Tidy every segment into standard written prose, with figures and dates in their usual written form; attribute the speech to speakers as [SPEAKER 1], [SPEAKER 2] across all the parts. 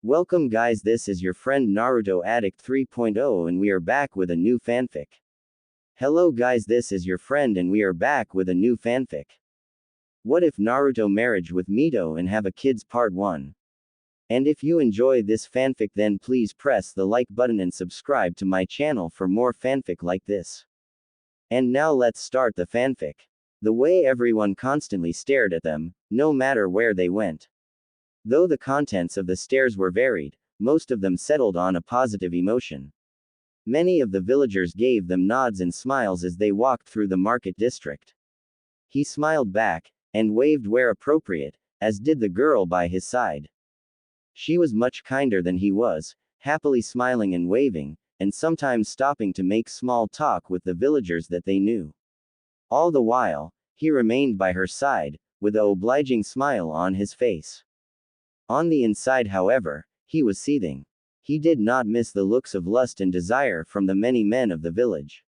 [SPEAKER 1] Welcome guys, this is your friend Naruto Addict 3.0 and we are back with a new fanfic. Hello guys, this is your friend and we are back with a new fanfic. What if Naruto marriage with Mito and have a kids part 1? And if you enjoy this fanfic then please press the like button and subscribe to my channel for more fanfic like this. And now let's start the fanfic. The way everyone constantly stared at them, no matter where they went. Though the contents of the stares were varied, most of them settled on a positive emotion. Many of the villagers gave them nods and smiles as they walked through the market district. He smiled back, and waved where appropriate, as did the girl by his side. She was much kinder than he was, happily smiling and waving, and sometimes stopping to make small talk with the villagers that they knew. All the while, he remained by her side, with an obliging smile on his face. On the inside, however, he was seething. He did not miss the looks of lust and desire from the many men of the village.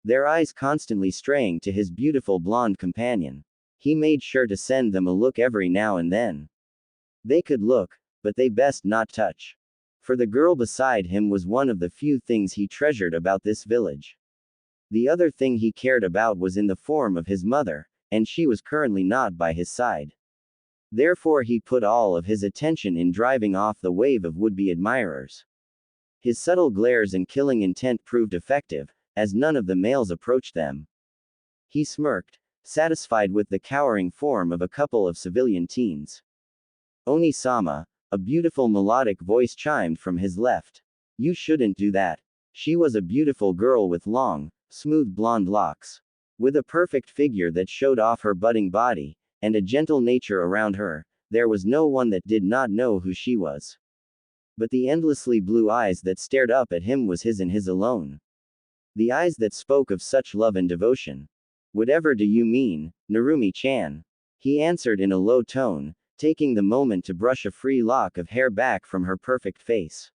[SPEAKER 1] Their eyes constantly straying to his beautiful blonde companion. He made sure to send them a look every now and then. They could look, but they best not touch. For the girl beside him was one of the few things he treasured about this village. The other thing he cared about was in the form of his mother, and she was currently not by his side. Therefore he put all of his attention in driving off the wave of would-be admirers. His subtle glares and killing intent proved effective, as none of the males approached them. He smirked, satisfied with the cowering form of a couple of civilian teens. Oni-sama, a beautiful melodic voice chimed from his left. You shouldn't do that. She was a beautiful girl with long, smooth blonde locks. With a perfect figure that showed off her budding body, and a gentle nature around her, there was no one that did not know who she was. But the endlessly blue eyes that stared up at him was his and his alone. The eyes that spoke of such love and devotion. Whatever do you mean, Narumi-chan? He answered in a low tone, taking the moment to brush a free lock of hair back from her perfect face.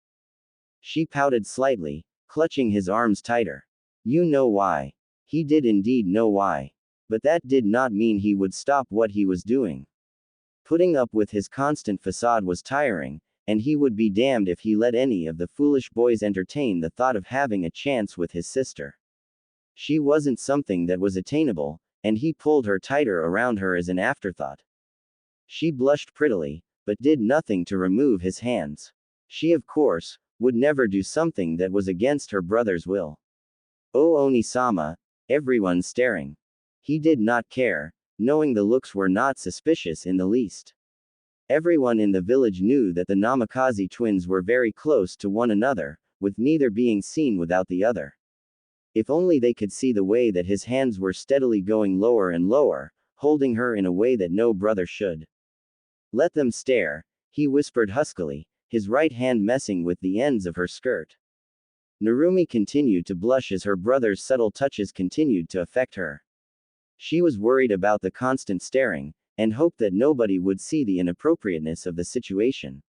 [SPEAKER 1] She pouted slightly, clutching his arms tighter. You know why. He did indeed know why. But that did not mean he would stop what he was doing. Putting up with his constant facade was tiring, and he would be damned if he let any of the foolish boys entertain the thought of having a chance with his sister. She wasn't something that was attainable, and he pulled her tighter around her as an afterthought. She blushed prettily, but did nothing to remove his hands. She, of course, would never do something that was against her brother's will. Oh Oni-sama, everyone staring. He did not care, knowing the looks were not suspicious in the least. Everyone in the village knew that the Namikaze twins were very close to one another, with neither being seen without the other. If only they could see the way that his hands were steadily going lower and lower, holding her in a way that no brother should. Let them stare, he whispered huskily, his right hand messing with the ends of her skirt. Narumi continued to blush as her brother's subtle touches continued to affect her. She was worried about the constant staring, and hoped that nobody would see the inappropriateness of the situation.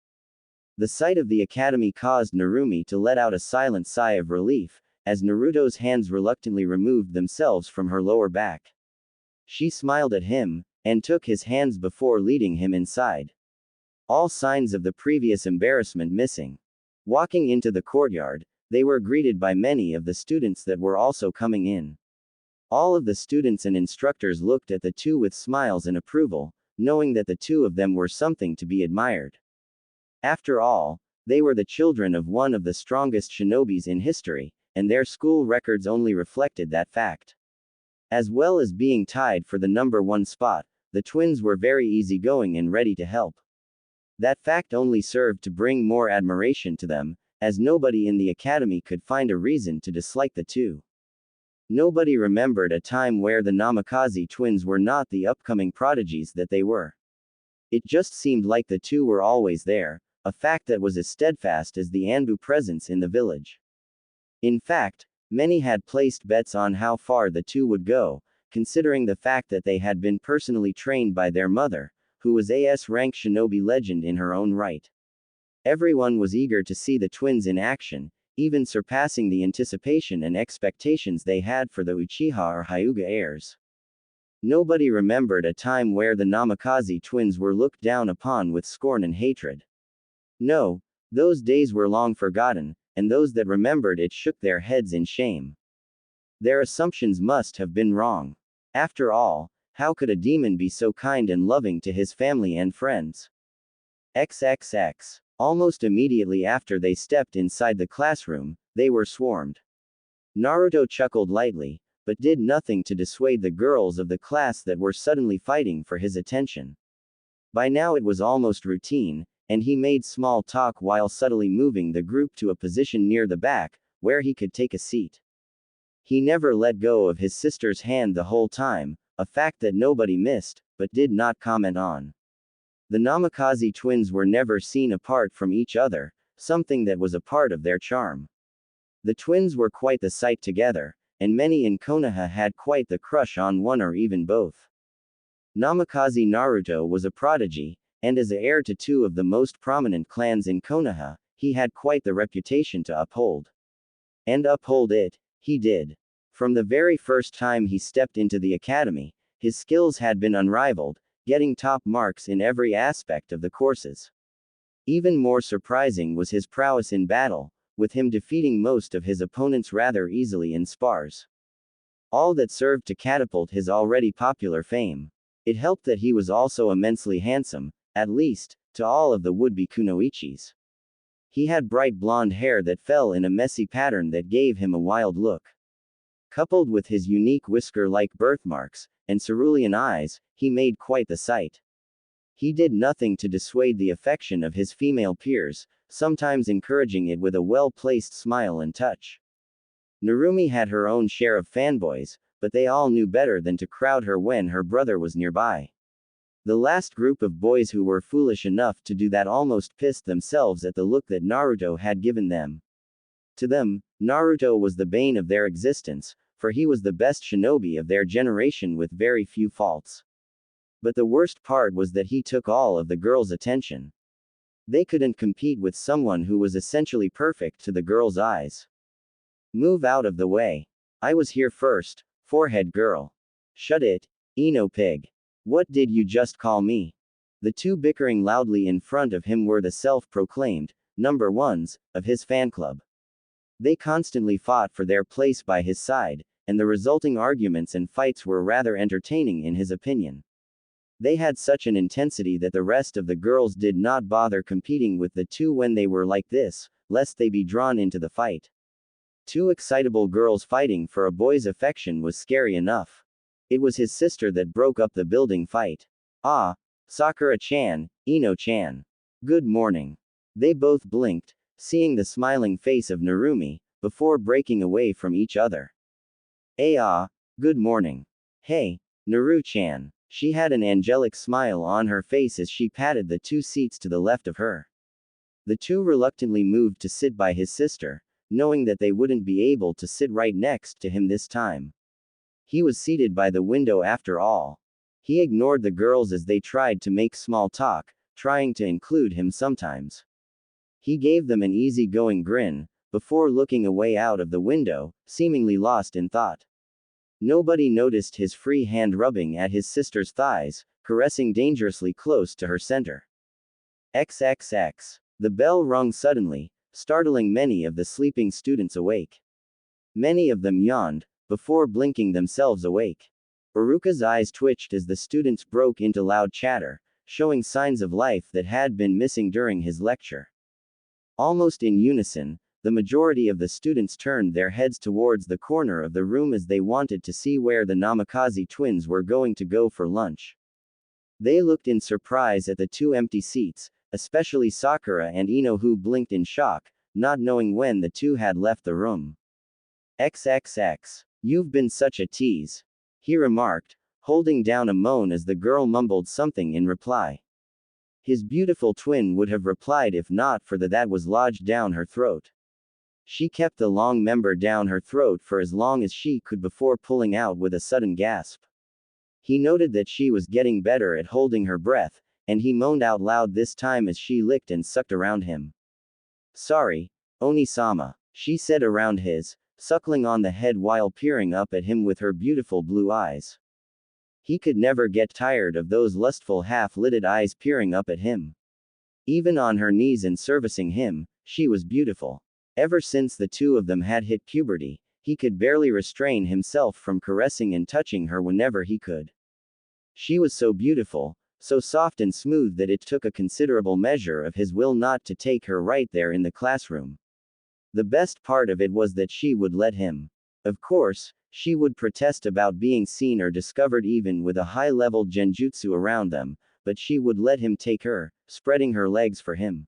[SPEAKER 1] The sight of the academy caused Narumi to let out a silent sigh of relief, as Naruto's hands reluctantly removed themselves from her lower back. She smiled at him, and took his hands before leading him inside. All signs of the previous embarrassment missing. Walking into the courtyard, they were greeted by many of the students that were also coming in. All of the students and instructors looked at the two with smiles and approval, knowing that the two of them were something to be admired. After all, they were the children of one of the strongest shinobis in history, and their school records only reflected that fact. As well as being tied for the number 1 spot, the twins were very easygoing and ready to help. That fact only served to bring more admiration to them, as nobody in the academy could find a reason to dislike the two. Nobody remembered a time where the Namikaze twins were not the upcoming prodigies that they were. It just seemed like the two were always there, a fact that was as steadfast as the Anbu presence in the village. In fact, many had placed bets on how far the two would go, considering the fact that they had been personally trained by their mother, who was a S-rank shinobi legend in her own right. Everyone was eager to see the twins in action, even surpassing the anticipation and expectations they had for the Uchiha or Hyuga heirs. Nobody remembered a time where the Namikaze twins were looked down upon with scorn and hatred. No, Those days were long forgotten, and those that remembered it shook their heads in shame. Their assumptions must have been wrong. After all, how could a demon be so kind and loving to his family and friends? XXX. Almost immediately after they stepped inside the classroom, they were swarmed. Naruto chuckled lightly, but did nothing to dissuade the girls of the class that were suddenly fighting for his attention. By now it was almost routine, and he made small talk while subtly moving the group to a position near the back, where he could take a seat. He never let go of his sister's hand the whole time, a fact that nobody missed, but did not comment on. The Namikaze twins were never seen apart from each other, something that was a part of their charm. The twins were quite the sight together, and many in Konoha had quite the crush on one or even both. Namikaze Naruto was a prodigy, and as the heir to two of the most prominent clans in Konoha, he had quite the reputation to uphold. And uphold it, he did. From the very first time he stepped into the academy, his skills had been unrivaled, getting top marks in every aspect of the courses. Even more surprising was his prowess in battle, with him defeating most of his opponents rather easily in spars. All that served to catapult his already popular fame. It helped that he was also immensely handsome, at least, to all of the would-be kunoichis. He had bright blonde hair that fell in a messy pattern that gave him a wild look. Coupled with his unique whisker-like birthmarks, and cerulean eyes, he made quite the sight. He did nothing to dissuade the affection of his female peers, sometimes encouraging it with a well-placed smile and touch. Narumi had her own share of fanboys, but they all knew better than to crowd her when her brother was nearby. The last group of boys who were foolish enough to do that almost pissed themselves at the look that Naruto had given them. To them, Naruto was the bane of their existence, for he was the best shinobi of their generation with very few faults. But the worst part was that he took all of the girls' attention. They couldn't compete with someone who was essentially perfect to the girls' eyes. Move out of the way. I was here first, forehead girl. Shut it, Ino pig. What did you just call me? The two bickering loudly in front of him were the self-proclaimed number ones of his fan club. They constantly fought for their place by his side, and the resulting arguments and fights were rather entertaining in his opinion. They had such an intensity that the rest of the girls did not bother competing with the two when they were like this, lest they be drawn into the fight. Two excitable girls fighting for a boy's affection was scary enough. It was his sister that broke up the building fight. Ah, Sakura-chan, Ino-chan. Good morning. They both blinked, seeing the smiling face of Narumi, before breaking away from each other. Good morning. Hey, Naru-chan. She had an angelic smile on her face as she patted the two seats to the left of her. The two reluctantly moved to sit by his sister, knowing that they wouldn't be able to sit right next to him this time. He was seated by the window after all. He ignored the girls as they tried to make small talk, trying to include him sometimes. He gave them an easy-going grin, before looking away out of the window, seemingly lost in thought. Nobody noticed his free hand rubbing at his sister's thighs, caressing dangerously close to her center. XXX. The bell rung suddenly, startling many of the sleeping students awake. Many of them yawned, before blinking themselves awake. Uruka's eyes twitched as the students broke into loud chatter, showing signs of life that had been missing during his lecture. Almost in unison, the majority of the students turned their heads towards the corner of the room as they wanted to see where the Namikaze twins were going to go for lunch. They looked in surprise at the two empty seats, especially Sakura and Ino, who blinked in shock, not knowing when the two had left the room. XXX. You've been such a tease. He remarked, holding down a moan as the girl mumbled something in reply. His beautiful twin would have replied if not for that was lodged down her throat. She kept the long member down her throat for as long as she could before pulling out with a sudden gasp. He noted that she was getting better at holding her breath, and he moaned out loud this time as she licked and sucked around him. Sorry, Oni-sama, she said around his, suckling on the head while peering up at him with her beautiful blue eyes. He could never get tired of those lustful half-lidded eyes peering up at him. Even on her knees and servicing him, she was beautiful. Ever since the two of them had hit puberty, he could barely restrain himself from caressing and touching her whenever he could. She was so beautiful, so soft and smooth that it took a considerable measure of his will not to take her right there in the classroom. The best part of it was that she would let him. Of course, she would protest about being seen or discovered even with a high-level genjutsu around them, but she would let him take her, spreading her legs for him.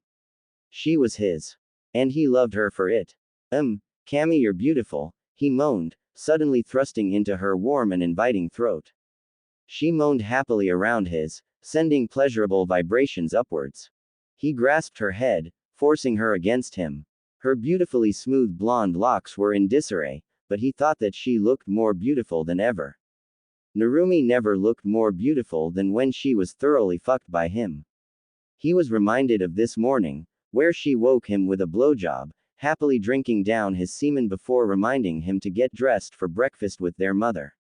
[SPEAKER 1] She was his. And he loved her for it. Cammy, you're beautiful, he moaned, suddenly thrusting into her warm and inviting throat. She moaned happily around his, sending pleasurable vibrations upwards. He grasped her head, forcing her against him. Her beautifully smooth blonde locks were in disarray, but he thought that she looked more beautiful than ever. Narumi never looked more beautiful than when she was thoroughly fucked by him. He was reminded of this morning, where she woke him with a blowjob, happily drinking down his semen before reminding him to get dressed for breakfast with their mother.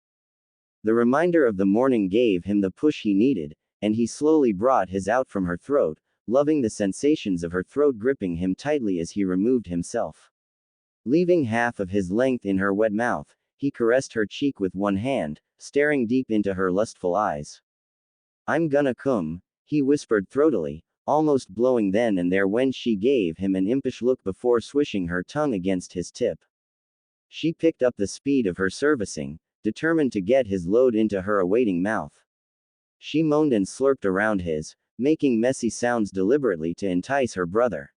[SPEAKER 1] The reminder of the morning gave him the push he needed, and he slowly brought his out from her throat, loving the sensations of her throat gripping him tightly as he removed himself. Leaving half of his length in her wet mouth, he caressed her cheek with one hand, staring deep into her lustful eyes. I'm gonna come, he whispered throatily, almost blowing then and there when she gave him an impish look before swishing her tongue against his tip. She picked up the speed of her servicing, determined to get his load into her awaiting mouth. She moaned and slurped around his, making messy sounds deliberately to entice her brother.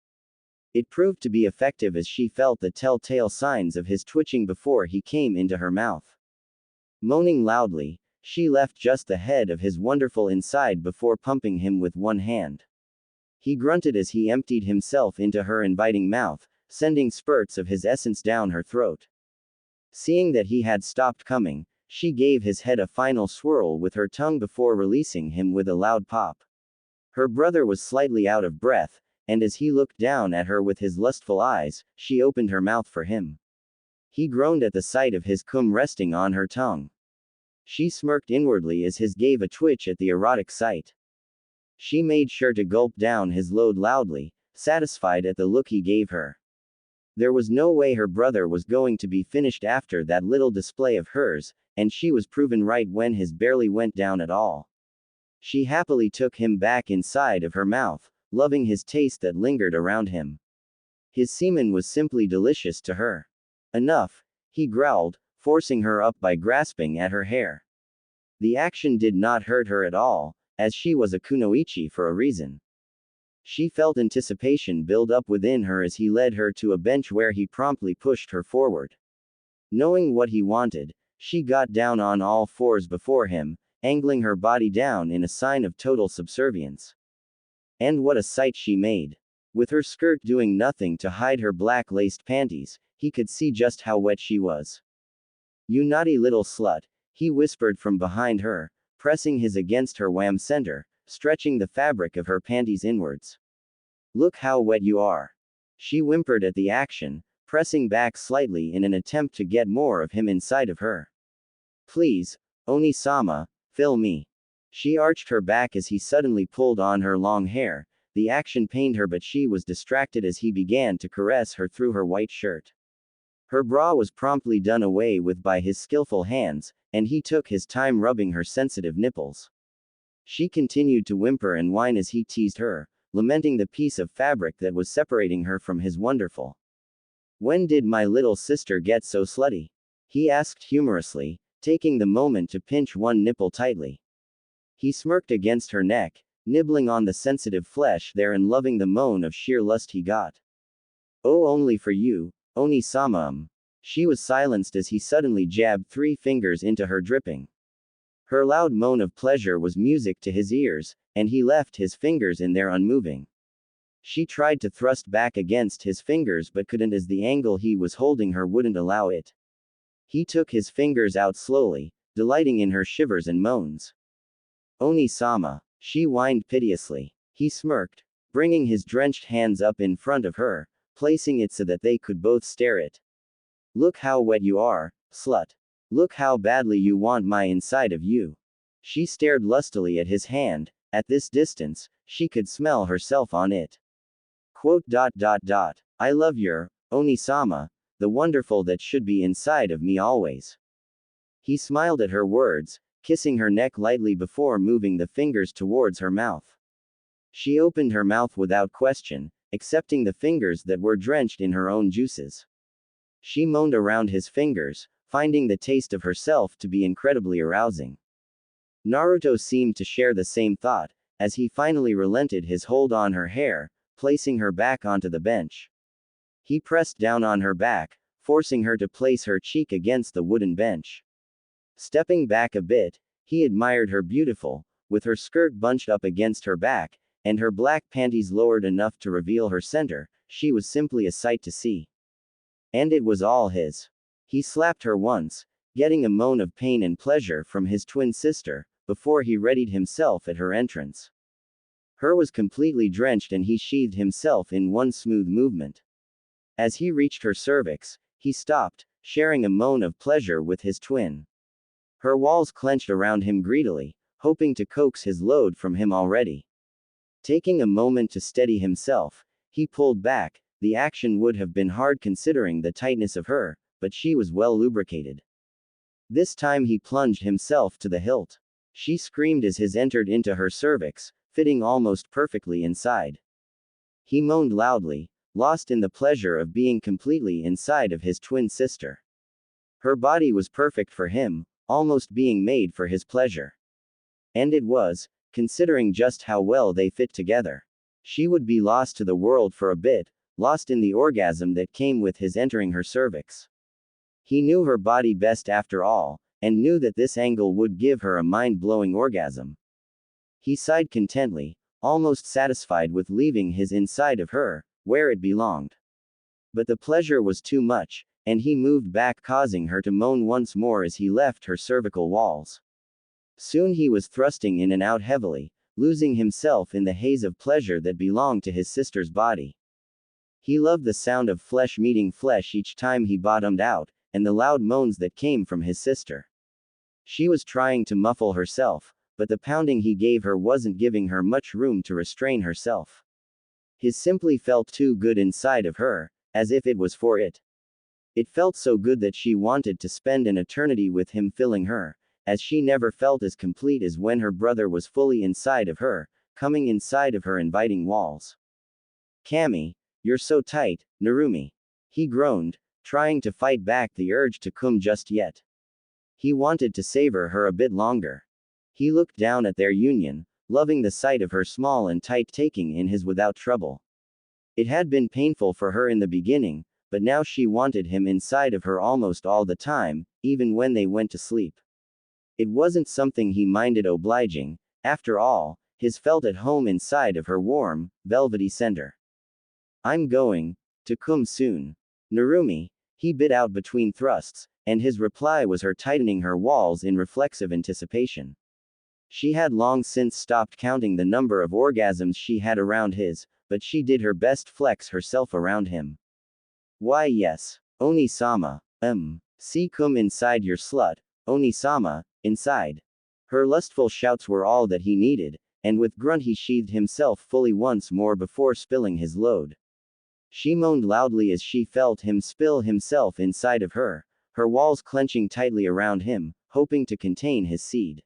[SPEAKER 1] It proved to be effective as she felt the telltale signs of his twitching before he came into her mouth. Moaning loudly, she left just the head of his wonderful inside before pumping him with one hand. He grunted as he emptied himself into her inviting mouth, sending spurts of his essence down her throat. Seeing that he had stopped coming, she gave his head a final swirl with her tongue before releasing him with a loud pop. Her brother was slightly out of breath, and as he looked down at her with his lustful eyes, she opened her mouth for him. He groaned at the sight of his cum resting on her tongue. She smirked inwardly as his gave a twitch at the erotic sight. She made sure to gulp down his load loudly, satisfied at the look he gave her. There was no way her brother was going to be finished after that little display of hers, and she was proven right when his barely went down at all. She happily took him back inside of her mouth, loving his taste that lingered around him. His semen was simply delicious to her. Enough, he growled, forcing her up by grasping at her hair. The action did not hurt her at all, as she was a kunoichi for a reason. She felt anticipation build up within her as he led her to a bench where he promptly pushed her forward. Knowing what he wanted, she got down on all fours before him, angling her body down in a sign of total subservience. And what a sight she made. With her skirt doing nothing to hide her black laced panties, he could see just how wet she was. You naughty little slut, he whispered from behind her, pressing his against her wham center, stretching the fabric of her panties inwards. Look how wet you are. She whimpered at the action, pressing back slightly in an attempt to get more of him inside of her. Please, Oni-sama, fill me. She arched her back as he suddenly pulled on her long hair. The action pained her, but she was distracted as he began to caress her through her white shirt. Her bra was promptly done away with by his skillful hands, and he took his time rubbing her sensitive nipples. She continued to whimper and whine as he teased her, lamenting the piece of fabric that was separating her from his wonderful. When did my little sister get so slutty? He asked humorously, taking the moment to pinch one nipple tightly. He smirked against her neck, nibbling on the sensitive flesh there and loving the moan of sheer lust he got. Oh, only for you, Oni-sama. She was silenced as he suddenly jabbed 3 fingers into her dripping. Her loud moan of pleasure was music to his ears, and he left his fingers in there unmoving. She tried to thrust back against his fingers but couldn't as the angle he was holding her wouldn't allow it. He took his fingers out slowly, delighting in her shivers and moans. Oni-sama, she whined piteously. He smirked, bringing his drenched hands up in front of her, placing it so that they could both stare it. Look how wet you are, slut. Look how badly you want my inside of you. She stared lustily at his hand, At this distance, she could smell herself on it. I love your, Oni-sama, the wonderful that should be inside of me always. He smiled at her words, kissing her neck lightly before moving the fingers towards her mouth. She opened her mouth without question, accepting the fingers that were drenched in her own juices. She moaned around his fingers, finding the taste of herself to be incredibly arousing. Naruto seemed to share the same thought, as he finally relented his hold on her hair, placing her back onto the bench. He pressed down on her back, forcing her to place her cheek against the wooden bench. Stepping back a bit, he admired her beautiful, with her skirt bunched up against her back, and her black panties lowered enough to reveal her center. She was simply a sight to see. And it was all his. He slapped her once, getting a moan of pain and pleasure from his twin sister, before he readied himself at her entrance. Her was completely drenched and he sheathed himself in one smooth movement. As he reached her cervix, he stopped, sharing a moan of pleasure with his twin. Her walls clenched around him greedily, hoping to coax his load from him already. Taking a moment to steady himself, he pulled back. The action would have been hard considering the tightness of her, but she was well lubricated. This time he plunged himself to the hilt. She screamed as his entered into her cervix, fitting almost perfectly inside. He moaned loudly, lost in the pleasure of being completely inside of his twin sister. Her body was perfect for him, almost being made for his pleasure. And it was, considering just how well they fit together. She would be lost to the world for a bit, lost in the orgasm that came with his entering her cervix. He knew her body best after all, and knew that this angle would give her a mind-blowing orgasm. He sighed contently, almost satisfied with leaving his inside of her, where it belonged. But the pleasure was too much, and he moved back, causing her to moan once more as he left her cervical walls. Soon he was thrusting in and out heavily, losing himself in the haze of pleasure that belonged to his sister's body. He loved the sound of flesh meeting flesh each time he bottomed out, and the loud moans that came from his sister. She was trying to muffle herself, but the pounding he gave her wasn't giving her much room to restrain herself. His simply felt too good inside of her, as if it was for it. It felt so good that she wanted to spend an eternity with him, filling her, as she never felt as complete as when her brother was fully inside of her, coming inside of her inviting walls. Kami, you're so tight, Narumi. He groaned, trying to fight back the urge to come just yet. He wanted to savor her a bit longer. He looked down at their union, loving the sight of her small and tight taking in his without trouble. It had been painful for her in the beginning, but now she wanted him inside of her almost all the time, even when they went to sleep. It wasn't something he minded obliging, after all, his felt at home inside of her warm, velvety center. I'm going to come soon. Narumi, he bit out between thrusts, and his reply was her tightening her walls in reflexive anticipation. She had long since stopped counting the number of orgasms she had around his, but she did her best flex herself around him. Why yes, Oni-sama, see come inside your slut, Oni-sama, inside. Her lustful shouts were all that he needed, and with grunt he sheathed himself fully once more before spilling his load. She moaned loudly as she felt him spill himself inside of her, her walls clenching tightly around him, hoping to contain his seed.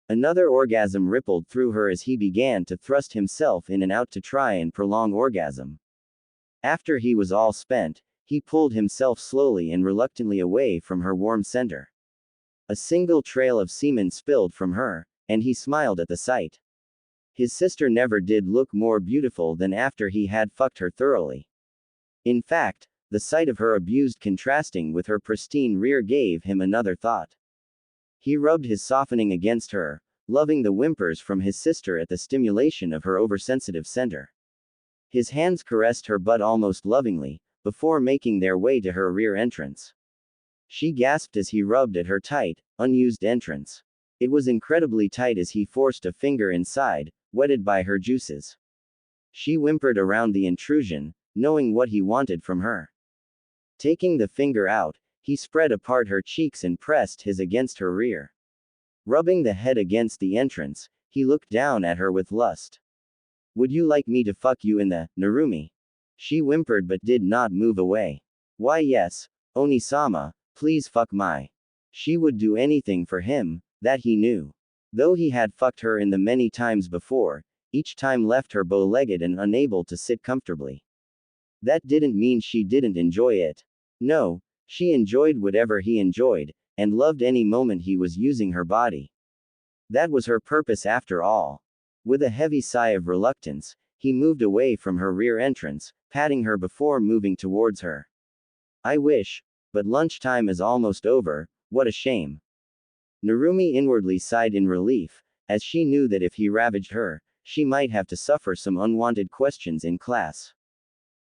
[SPEAKER 1] Another orgasm rippled through her as he began to thrust himself in and out to try and prolong orgasm. After he was all spent, he pulled himself slowly and reluctantly away from her warm center. A single trail of semen spilled from her, and he smiled at the sight. His sister never did look more beautiful than after he had fucked her thoroughly. In fact, the sight of her abused contrasting with her pristine rear gave him another thought. He rubbed his softening against her, loving the whimpers from his sister at the stimulation of her oversensitive center. His hands caressed her butt almost lovingly, before making their way to her rear entrance. She gasped as he rubbed at her tight, unused entrance. It was incredibly tight as he forced a finger inside, wetted by her juices. She whimpered around the intrusion, knowing what he wanted from her. Taking the finger out, he spread apart her cheeks and pressed his against her rear. Rubbing the head against the entrance, he looked down at her with lust. Would you like me to fuck you in the, Narumi? She whimpered but did not move away. Why yes, Oni-sama, please fuck my. She would do anything for him, that he knew. Though he had fucked her in the many times before, each time left her bow-legged and unable to sit comfortably. That didn't mean she didn't enjoy it. No, she enjoyed whatever he enjoyed, and loved any moment he was using her body. That was her purpose after all. With a heavy sigh of reluctance, he moved away from her rear entrance, patting her before moving towards her. I wish, but lunchtime is almost over, what a shame. Narumi inwardly sighed in relief, as she knew that if he ravaged her, she might have to suffer some unwanted questions in class.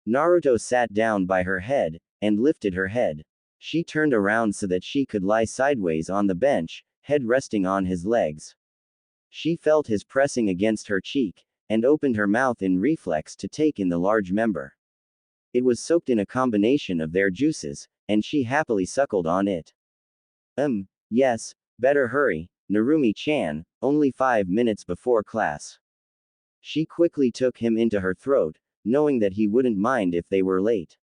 [SPEAKER 1] Naruto sat down by her head, and lifted her head. She turned around so that she could lie sideways on the bench, head resting on his legs. She felt his pressing against her cheek, and opened her mouth in reflex to take in the large member. It was soaked in a combination of their juices, and she happily suckled on it. Yes, better hurry, Narumi-chan, only 5 minutes before class. She quickly took him into her throat, knowing that he wouldn't mind if they were late.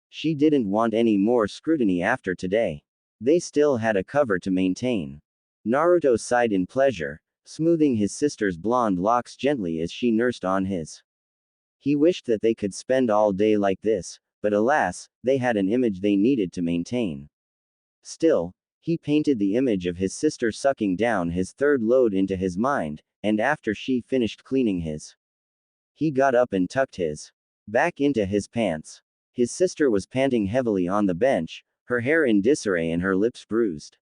[SPEAKER 1] She didn't want any more scrutiny after today. They still had a cover to maintain. Naruto sighed in pleasure, smoothing his sister's blonde locks gently as she nursed on his. He wished that they could spend all day like this, but alas, they had an image they needed to maintain. Still, he painted the image of his sister sucking down his third load into his mind, and after she finished cleaning his, he got up and tucked his back into his pants. His sister was panting heavily on the bench, her hair in disarray and her lips bruised.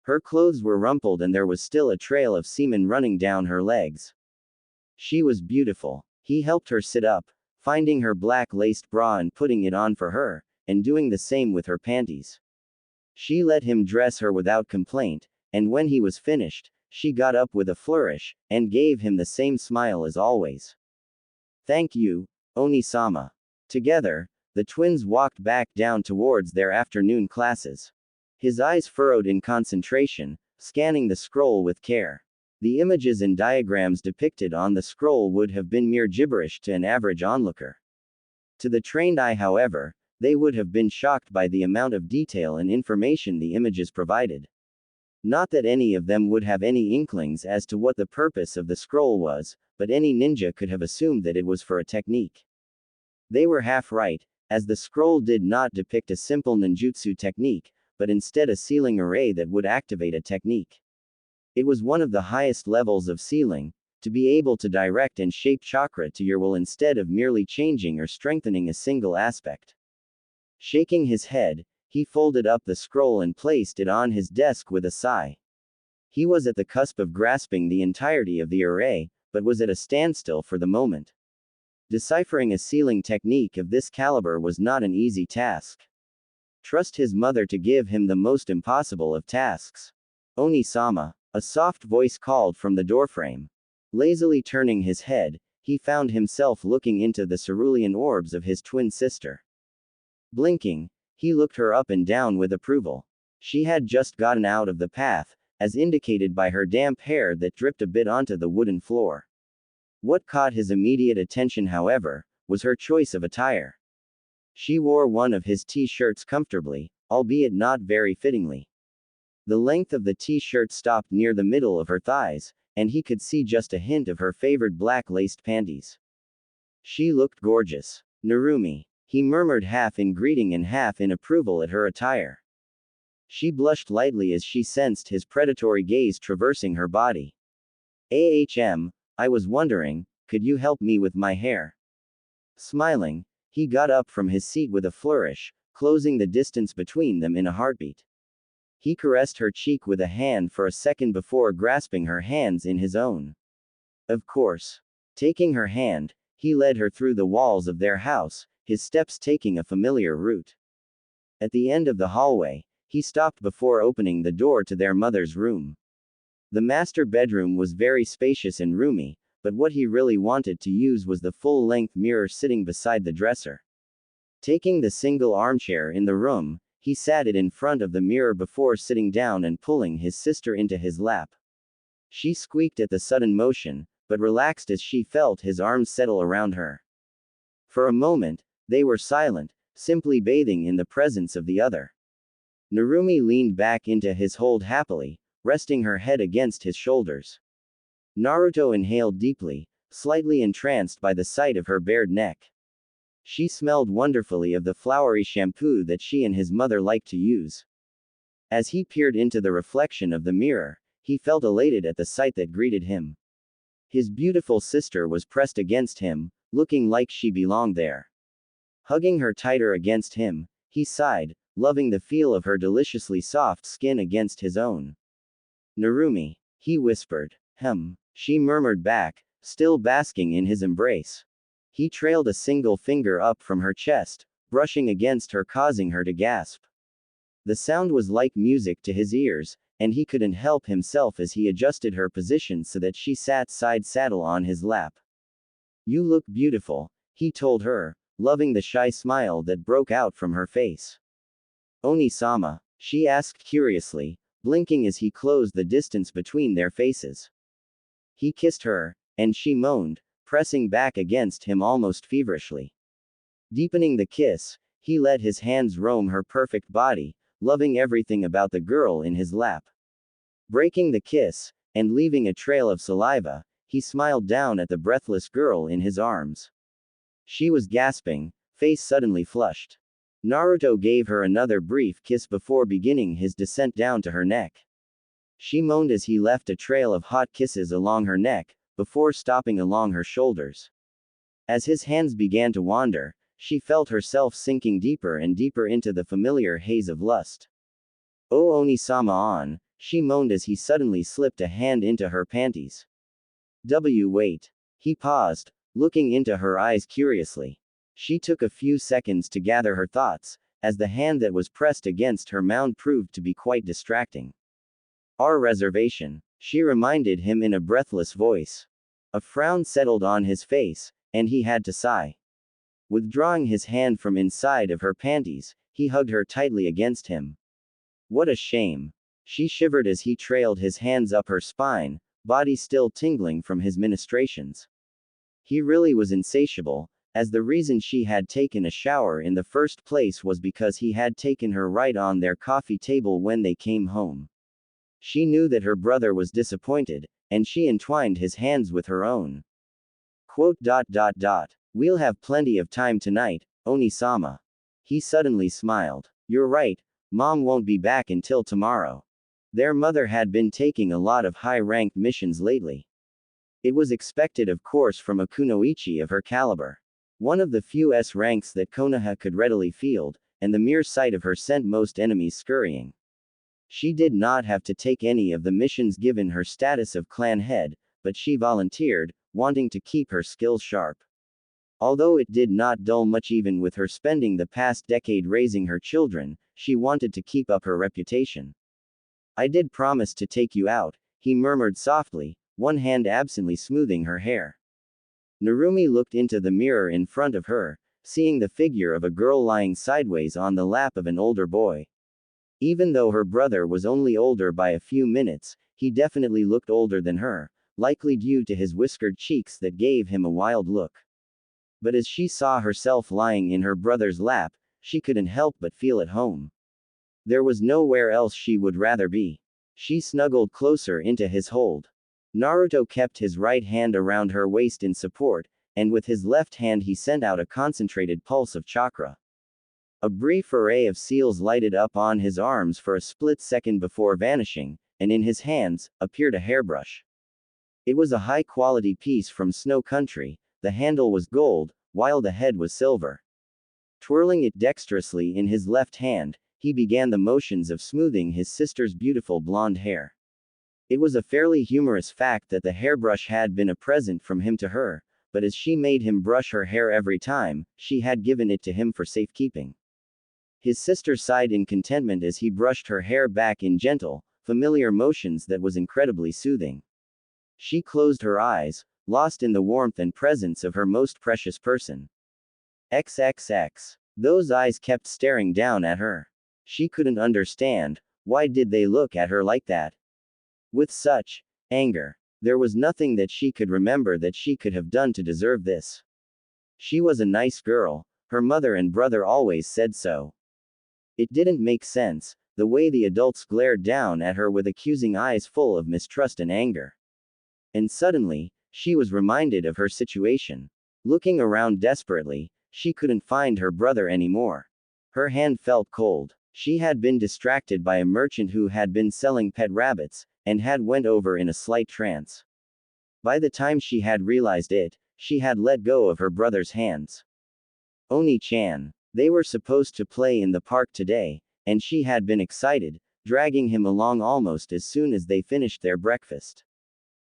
[SPEAKER 1] Her clothes were rumpled and there was still a trail of semen running down her legs. She was beautiful. He helped her sit up, finding her black laced bra and putting it on for her, and doing the same with her panties. She let him dress her without complaint, and when he was finished, she got up with a flourish, and gave him the same smile as always. Thank you, Oni-sama. Together, the twins walked back down towards their afternoon classes. His eyes furrowed in concentration, scanning the scroll with care. The images and diagrams depicted on the scroll would have been mere gibberish to an average onlooker. To the trained eye, however, they would have been shocked by the amount of detail and information the images provided. Not that any of them would have any inklings as to what the purpose of the scroll was, but any ninja could have assumed that it was for a technique. They were half right, as the scroll did not depict a simple ninjutsu technique, but instead a sealing array that would activate a technique. It was one of the highest levels of sealing, to be able to direct and shape chakra to your will instead of merely changing or strengthening a single aspect. Shaking his head, he folded up the scroll and placed it on his desk with a sigh. He was at the cusp of grasping the entirety of the array, but was at a standstill for the moment. Deciphering a sealing technique of this caliber was not an easy task. Trust his mother to give him the most impossible of tasks. Oni-sama, a soft voice called from the doorframe. Lazily turning his head, he found himself looking into the cerulean orbs of his twin sister. Blinking, he looked her up and down with approval. She had just gotten out of the path, as indicated by her damp hair that dripped a bit onto the wooden floor. What caught his immediate attention, however, was her choice of attire. She wore one of his t-shirts comfortably, albeit not very fittingly. The length of the t-shirt stopped near the middle of her thighs, and he could see just a hint of her favored black laced panties. She looked gorgeous. Narumi, he murmured half in greeting and half in approval at her attire. She blushed lightly as she sensed his predatory gaze traversing her body. I was wondering, could you help me with my hair? Smiling, he got up from his seat with a flourish, closing the distance between them in a heartbeat. He caressed her cheek with a hand for a second before grasping her hands in his own. Of course. Taking her hand, he led her through the walls of their house, his steps taking a familiar route. At the end of the hallway, he stopped before opening the door to their mother's room. The master bedroom was very spacious and roomy, but what he really wanted to use was the full-length mirror sitting beside the dresser. Taking the single armchair in the room, he sat it in front of the mirror before sitting down and pulling his sister into his lap. She squeaked at the sudden motion, but relaxed as she felt his arms settle around her. For a moment, they were silent, simply bathing in the presence of the other. Narumi leaned back into his hold happily, resting her head against his shoulders. Naruto inhaled deeply, slightly entranced by the sight of her bared neck. She smelled wonderfully of the flowery shampoo that she and his mother liked to use. As he peered into the reflection of the mirror, he felt elated at the sight that greeted him. His beautiful sister was pressed against him, looking like she belonged there. Hugging her tighter against him, he sighed, loving the feel of her deliciously soft skin against his own. Narumi, he whispered. She murmured back, still basking in his embrace. He trailed a single finger up from her chest, brushing against her, causing her to gasp. The sound was like music to his ears, and he couldn't help himself as he adjusted her position so that she sat side saddle on his lap. You look beautiful, he told her, loving the shy smile that broke out from her face. Oni-sama, she asked curiously, blinking as he closed the distance between their faces. He kissed her, and she moaned, pressing back against him almost feverishly. Deepening the kiss, he let his hands roam her perfect body, loving everything about the girl in his lap. Breaking the kiss, and leaving a trail of saliva, he smiled down at the breathless girl in his arms. She was gasping, face suddenly flushed. Naruto gave her another brief kiss before beginning his descent down to her neck. She moaned as he left a trail of hot kisses along her neck, before stopping along her shoulders. As his hands began to wander, she felt herself sinking deeper and deeper into the familiar haze of lust. Oh Oni-sama, she moaned as he suddenly slipped a hand into her panties. Wait. He paused, looking into her eyes curiously. She took a few seconds to gather her thoughts, as the hand that was pressed against her mound proved to be quite distracting. Our reservation, she reminded him in a breathless voice. A frown settled on his face, and he had to sigh. Withdrawing his hand from inside of her panties, he hugged her tightly against him. What a shame. She shivered as he trailed his hands up her spine, body still tingling from his ministrations. He really was insatiable, as the reason she had taken a shower in the first place was because he had taken her right on their coffee table when they came home. She knew that her brother was disappointed, and she entwined his hands with her own. We'll have plenty of time tonight, Oni-sama. He suddenly smiled. You're right, Mom won't be back until tomorrow. Their mother had been taking a lot of high-ranked missions lately. It was expected, of course, from a kunoichi of her caliber. One of the few S ranks that Konoha could readily field, and the mere sight of her sent most enemies scurrying. She did not have to take any of the missions given her status of clan head, but she volunteered, wanting to keep her skills sharp. Although it did not dull much even with her spending the past decade raising her children, she wanted to keep up her reputation. I did promise to take you out, he murmured softly, one hand absently smoothing her hair. Narumi looked into the mirror in front of her, seeing the figure of a girl lying sideways on the lap of an older boy. Even though her brother was only older by a few minutes, he definitely looked older than her, likely due to his whiskered cheeks that gave him a wild look. But as she saw herself lying in her brother's lap, she couldn't help but feel at home. There was nowhere else she would rather be. She snuggled closer into his hold. Naruto kept his right hand around her waist in support, and with his left hand he sent out a concentrated pulse of chakra. A brief array of seals lighted up on his arms for a split second before vanishing, and in his hands appeared a hairbrush. It was a high-quality piece from Snow Country. The handle was gold, while the head was silver. Twirling it dexterously in his left hand, he began the motions of smoothing his sister's beautiful blonde hair. It was a fairly humorous fact that the hairbrush had been a present from him to her, but as she made him brush her hair every time, she had given it to him for safekeeping. His sister sighed in contentment as he brushed her hair back in gentle, familiar motions that was incredibly soothing. She closed her eyes, lost in the warmth and presence of her most precious person. XXX. Those eyes kept staring down at her. She couldn't understand, why did they look at her like that? With such Anger. There was nothing that she could remember that she could have done to deserve this. She was a nice girl, her mother and brother always said so. It didn't make sense, the way the adults glared down at her with accusing eyes full of mistrust and anger. And suddenly, she was reminded of her situation. Looking around desperately, she couldn't find her brother anymore. Her hand felt cold. She had been distracted by a merchant who had been selling pet rabbits, and had went over in a slight trance. By the time she had realized it, she had let go of her brother's hands. Oni-chan. They were supposed to play in the park today, and she had been excited, dragging him along almost as soon as they finished their breakfast.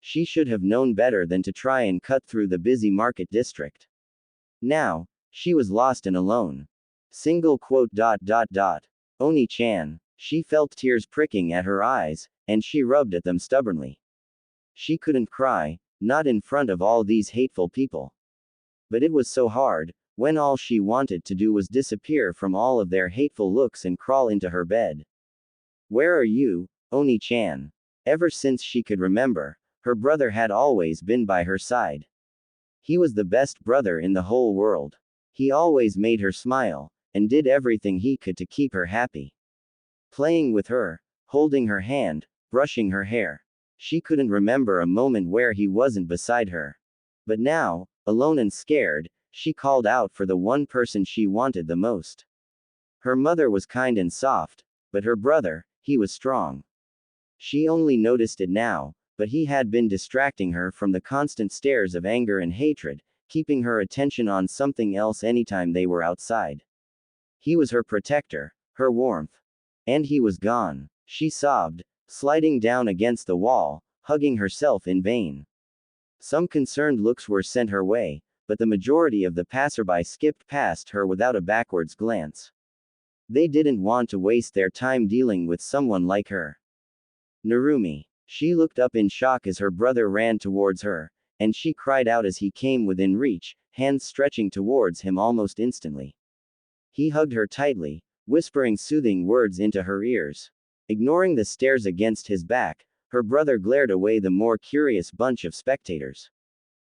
[SPEAKER 1] She should have known better than to try and cut through the busy market district. Now, she was lost and alone. Oni-chan. She felt tears pricking at her eyes, and she rubbed at them stubbornly. She couldn't cry, not in front of all these hateful people. But it was so hard, when all she wanted to do was disappear from all of their hateful looks and crawl into her bed. Where are you, Oni-chan? Ever since she could remember, her brother had always been by her side. He was the best brother in the whole world. He always made her smile, and did everything he could to keep her happy. Playing with her, holding her hand, brushing her hair. She couldn't remember a moment where he wasn't beside her. But now, alone and scared, she called out for the one person she wanted the most. Her mother was kind and soft, but her brother, he was strong. She only noticed it now, but he had been distracting her from the constant stares of anger and hatred, keeping her attention on something else anytime they were outside. He was her protector, her warmth. And he was gone. She sobbed, sliding down against the wall, hugging herself in vain. Some concerned looks were sent her way, but the majority of the passerby skipped past her without a backwards glance. They didn't want to waste their time dealing with someone like her. Narumi. She looked up in shock as her brother ran towards her, and she cried out as he came within reach, hands stretching towards him almost instantly. He hugged her tightly, whispering soothing words into her ears. Ignoring the stares against his back, her brother glared away the more curious bunch of spectators.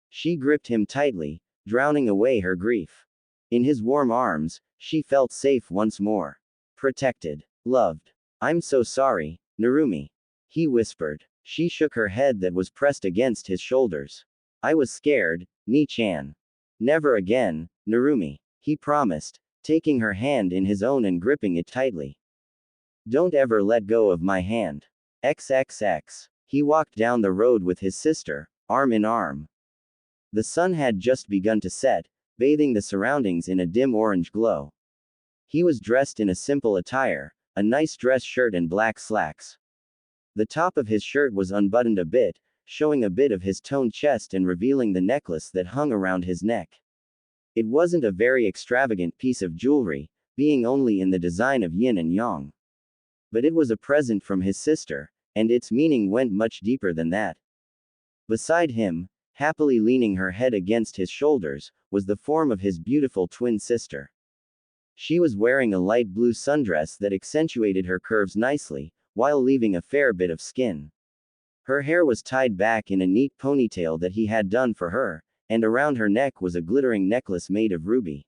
[SPEAKER 1] She gripped him tightly, drowning away her grief. In his warm arms, she felt safe once more. Protected. Loved. I'm so sorry, Narumi. He whispered. She shook her head that was pressed against his shoulders. I was scared, Ni-chan. Never again, Narumi. He promised, taking her hand in his own and gripping it tightly. Don't ever let go of my hand. XXX. He walked down the road with his sister, arm in arm. The sun had just begun to set, bathing the surroundings in a dim orange glow. He was dressed in a simple attire, a nice dress shirt and black slacks. The top of his shirt was unbuttoned a bit, showing a bit of his toned chest and revealing the necklace that hung around his neck. It wasn't a very extravagant piece of jewelry, being only in the design of yin and yang. But it was a present from his sister, and its meaning went much deeper than that. Beside him, happily leaning her head against his shoulders, was the form of his beautiful twin sister. She was wearing a light blue sundress that accentuated her curves nicely, while leaving a fair bit of skin. Her hair was tied back in a neat ponytail that he had done for her, and around her neck was a glittering necklace made of ruby.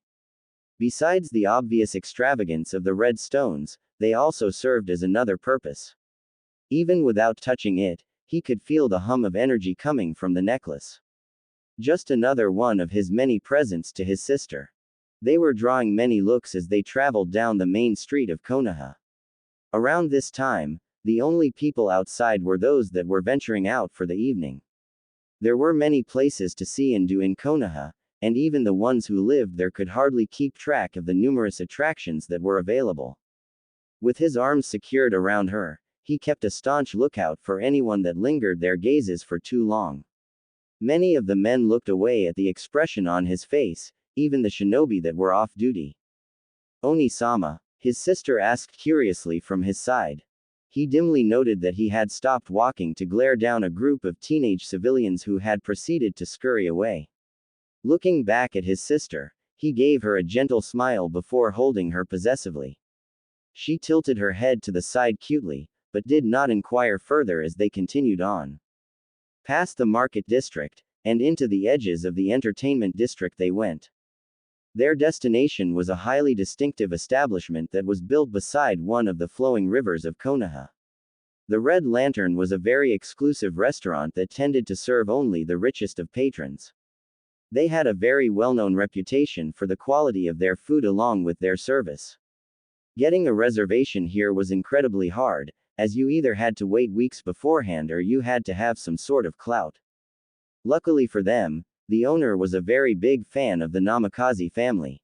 [SPEAKER 1] Besides the obvious extravagance of the red stones, they also served as another purpose. Even without touching it, he could feel the hum of energy coming from the necklace. Just another one of his many presents to his sister. They were drawing many looks as they traveled down the main street of Konoha. Around this time, the only people outside were those that were venturing out for the evening. There were many places to see and do in Konoha, and even the ones who lived there could hardly keep track of the numerous attractions that were available. With his arms secured around her, he kept a staunch lookout for anyone that lingered their gazes for too long. Many of the men looked away at the expression on his face, even the shinobi that were off duty. Oni-sama, his sister asked curiously from his side. He dimly noted that he had stopped walking to glare down a group of teenage civilians who had proceeded to scurry away. Looking back at his sister, he gave her a gentle smile before holding her possessively. She tilted her head to the side cutely, but did not inquire further as they continued on. Past the market district, and into the edges of the entertainment district they went. Their destination was a highly distinctive establishment that was built beside one of the flowing rivers of Konoha. The Red Lantern was a very exclusive restaurant that tended to serve only the richest of patrons. They had a very well-known reputation for the quality of their food along with their service. Getting a reservation here was incredibly hard, as you either had to wait weeks beforehand or you had to have some sort of clout. Luckily for them, the owner was a very big fan of the Namikaze family.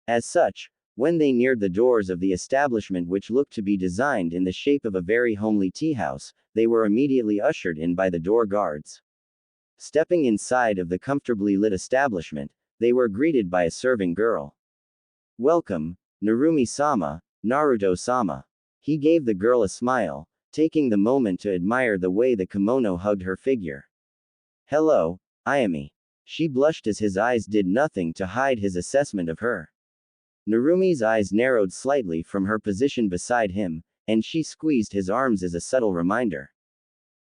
[SPEAKER 1] As such, when they neared the doors of the establishment, which looked to be designed in the shape of a very homely tea house, they were immediately ushered in by the door guards. Stepping inside of the comfortably lit establishment, they were greeted by a serving girl. "Welcome, Narumi-sama, Naruto-sama." He gave the girl a smile, taking the moment to admire the way the kimono hugged her figure. "Hello, Ayami." She blushed as his eyes did nothing to hide his assessment of her. Narumi's eyes narrowed slightly from her position beside him, and she squeezed his arms as a subtle reminder.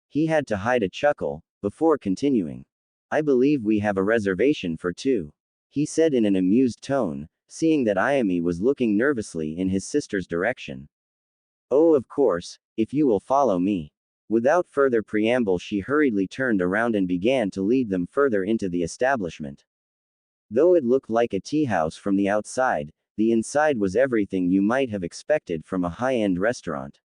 [SPEAKER 1] He had to hide a chuckle, before continuing. "I believe we have a reservation for two," he said in an amused tone, seeing that Ayami was looking nervously in his sister's direction. "Oh, of course, if you will follow me." Without further preamble, she hurriedly turned around and began to lead them further into the establishment. Though it looked like a tea house from the outside, the inside was everything you might have expected from a high-end restaurant.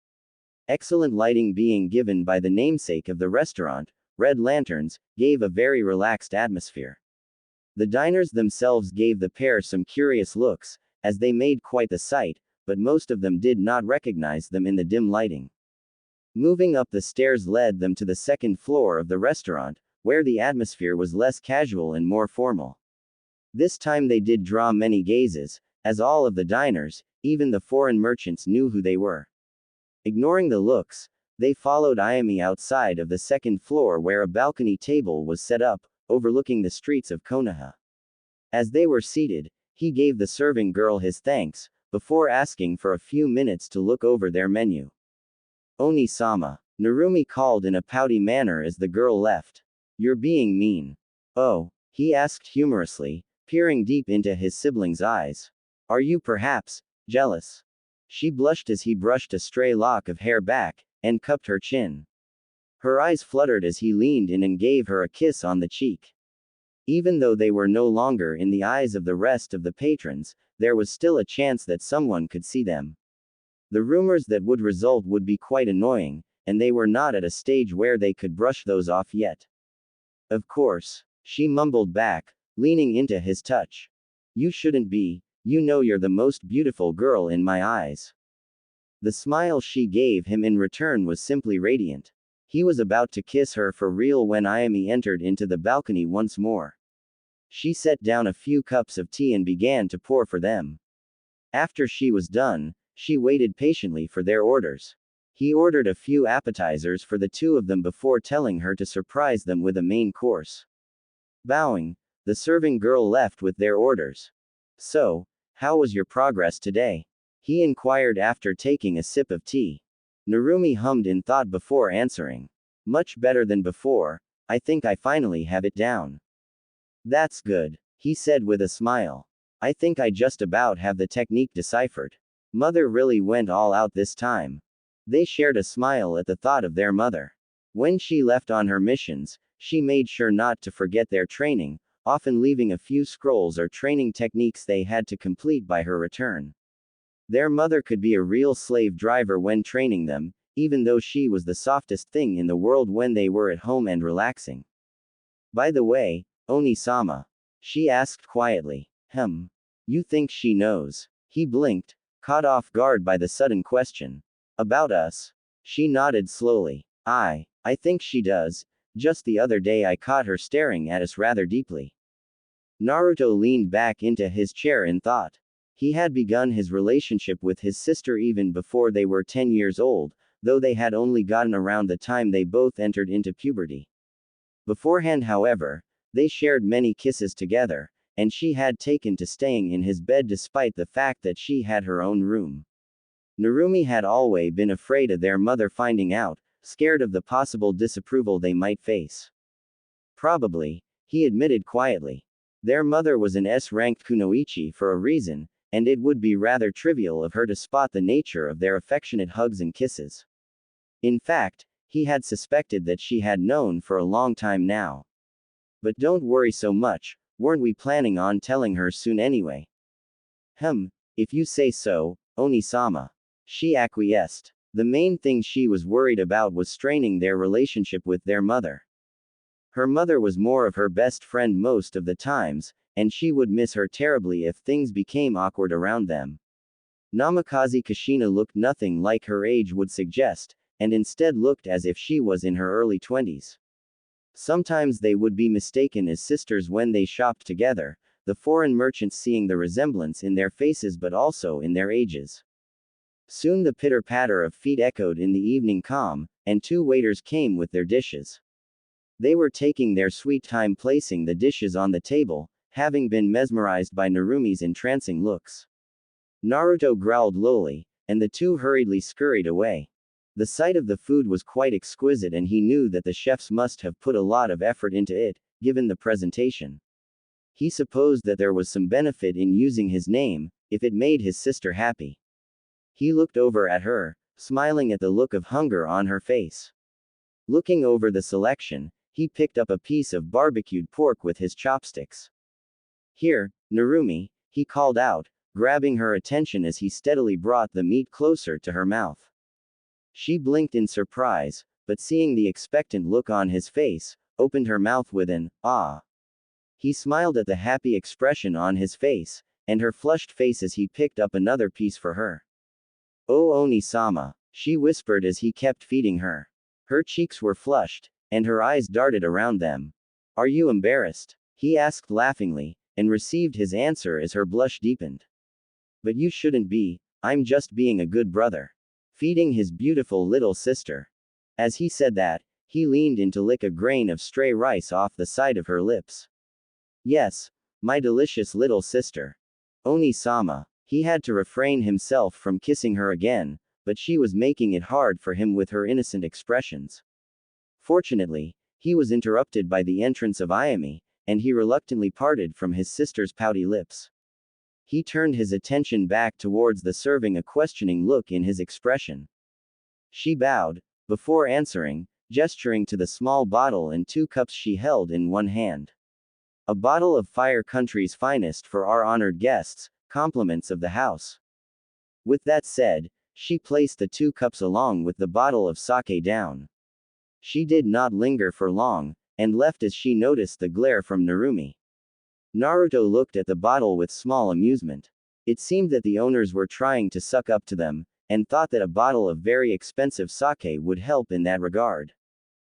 [SPEAKER 1] Excellent lighting being given by the namesake of the restaurant, Red Lanterns, gave a very relaxed atmosphere. The diners themselves gave the pair some curious looks, as they made quite the sight, but most of them did not recognize them in the dim lighting. Moving up the stairs led them to the second floor of the restaurant, where the atmosphere was less casual and more formal. This time they did draw many gazes, as all of the diners, even the foreign merchants, knew who they were. Ignoring the looks, they followed Ayami outside of the second floor where a balcony table was set up, overlooking the streets of Konoha. As they were seated, he gave the serving girl his thanks, before asking for a few minutes to look over their menu. "Oni-sama," Narumi called in a pouty manner as the girl left. "You're being mean." "Oh?" he asked humorously, peering deep into his sibling's eyes. "Are you perhaps jealous?" She blushed as he brushed a stray lock of hair back, and cupped her chin. Her eyes fluttered as he leaned in and gave her a kiss on the cheek. Even though they were no longer in the eyes of the rest of the patrons, there was still a chance that someone could see them. The rumors that would result would be quite annoying, and they were not at a stage where they could brush those off yet. "Of course," she mumbled back, leaning into his touch. "You shouldn't be. You know you're the most beautiful girl in my eyes." The smile she gave him in return was simply radiant. He was about to kiss her for real when Ayami entered into the balcony once more. She set down a few cups of tea and began to pour for them. After she was done, she waited patiently for their orders. He ordered a few appetizers for the two of them before telling her to surprise them with a main course. Bowing, the serving girl left with their orders. "So, how was your progress today?" he inquired after taking a sip of tea. Narumi hummed in thought before answering. "Much better than before. I think I finally have it down." "That's good," he said with a smile. "I think I just about have the technique deciphered. Mother really went all out this time." They shared a smile at the thought of their mother. When she left on her missions, she made sure not to forget their training, often leaving a few scrolls or training techniques they had to complete by her return. Their mother could be a real slave driver when training them, even though she was the softest thing in the world when they were at home and relaxing. "By the way, Oni-sama," she asked quietly. You think she knows?" He blinked, caught off guard by the sudden question. "About us?" She nodded slowly. I think she does. Just the other day I caught her staring at us rather deeply." Naruto leaned back into his chair in thought. He had begun his relationship with his sister even before they were 10 years old, though they had only gotten around the time they both entered into puberty. Beforehand, however, they shared many kisses together, and she had taken to staying in his bed despite the fact that she had her own room. Narumi had always been afraid of their mother finding out, scared of the possible disapproval they might face. Probably, he admitted quietly. Their mother was an S-ranked kunoichi for a reason, and it would be rather trivial of her to spot the nature of their affectionate hugs and kisses. In fact, he had suspected that she had known for a long time now. But don't worry so much, weren't we planning on telling her soon anyway? If you say so, Oni-sama. She acquiesced. The main thing she was worried about was straining their relationship with their mother. Her mother was more of her best friend most of the times, and she would miss her terribly if things became awkward around them. Namikaze Kushina looked nothing like her age would suggest, and instead looked as if she was in her early 20s. Sometimes they would be mistaken as sisters when they shopped together, the foreign merchants seeing the resemblance in their faces but also in their ages. Soon the pitter-patter of feet echoed in the evening calm, and 2 waiters came with their dishes. They were taking their sweet time placing the dishes on the table, having been mesmerized by Narumi's entrancing looks. Naruto growled lowly, and the 2 hurriedly scurried away. The sight of the food was quite exquisite and he knew that the chefs must have put a lot of effort into it, given the presentation. He supposed that there was some benefit in using his name, if it made his sister happy. He looked over at her, smiling at the look of hunger on her face. Looking over the selection, he picked up a piece of barbecued pork with his chopsticks. "Here, Narumi," he called out, grabbing her attention as he steadily brought the meat closer to her mouth. She blinked in surprise, but seeing the expectant look on his face, opened her mouth with an, "Ah." He smiled at the happy expression on his face, and her flushed face as he picked up another piece for her. "Oh Oni-sama," she whispered as he kept feeding her. Her cheeks were flushed, and her eyes darted around them. "Are you embarrassed?" he asked laughingly, and received his answer as her blush deepened. "But you shouldn't be, I'm just being a good brother. Feeding his beautiful little sister." As he said that, he leaned in to lick a grain of stray rice off the side of her lips. "Yes, my delicious little sister. Oni-sama." He had to refrain himself from kissing her again, but she was making it hard for him with her innocent expressions. Fortunately, he was interrupted by the entrance of Ayami, and he reluctantly parted from his sister's pouty lips. He turned his attention back towards the serving, a questioning look in his expression. She bowed, before answering, gesturing to the small bottle and 2 cups she held in one hand. "A bottle of Fire Country's finest for our honored guests, compliments of the house." With that said, she placed the 2 cups along with the bottle of sake down. She did not linger for long, and left as she noticed the glare from Narumi. Naruto looked at the bottle with small amusement. It seemed that the owners were trying to suck up to them, and thought that a bottle of very expensive sake would help in that regard.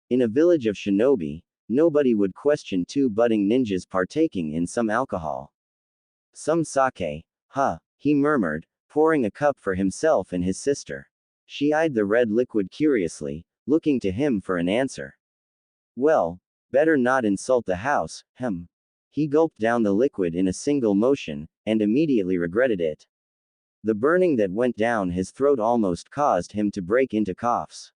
[SPEAKER 1] In a village of shinobi, nobody would question 2 budding ninjas partaking in some alcohol. "Some sake, huh?" he murmured, pouring a cup for himself and his sister. She eyed the red liquid curiously, looking to him for an answer. "Well, better not insult the house, He gulped down the liquid in a single motion, and immediately regretted it. The burning that went down his throat almost caused him to break into coughs.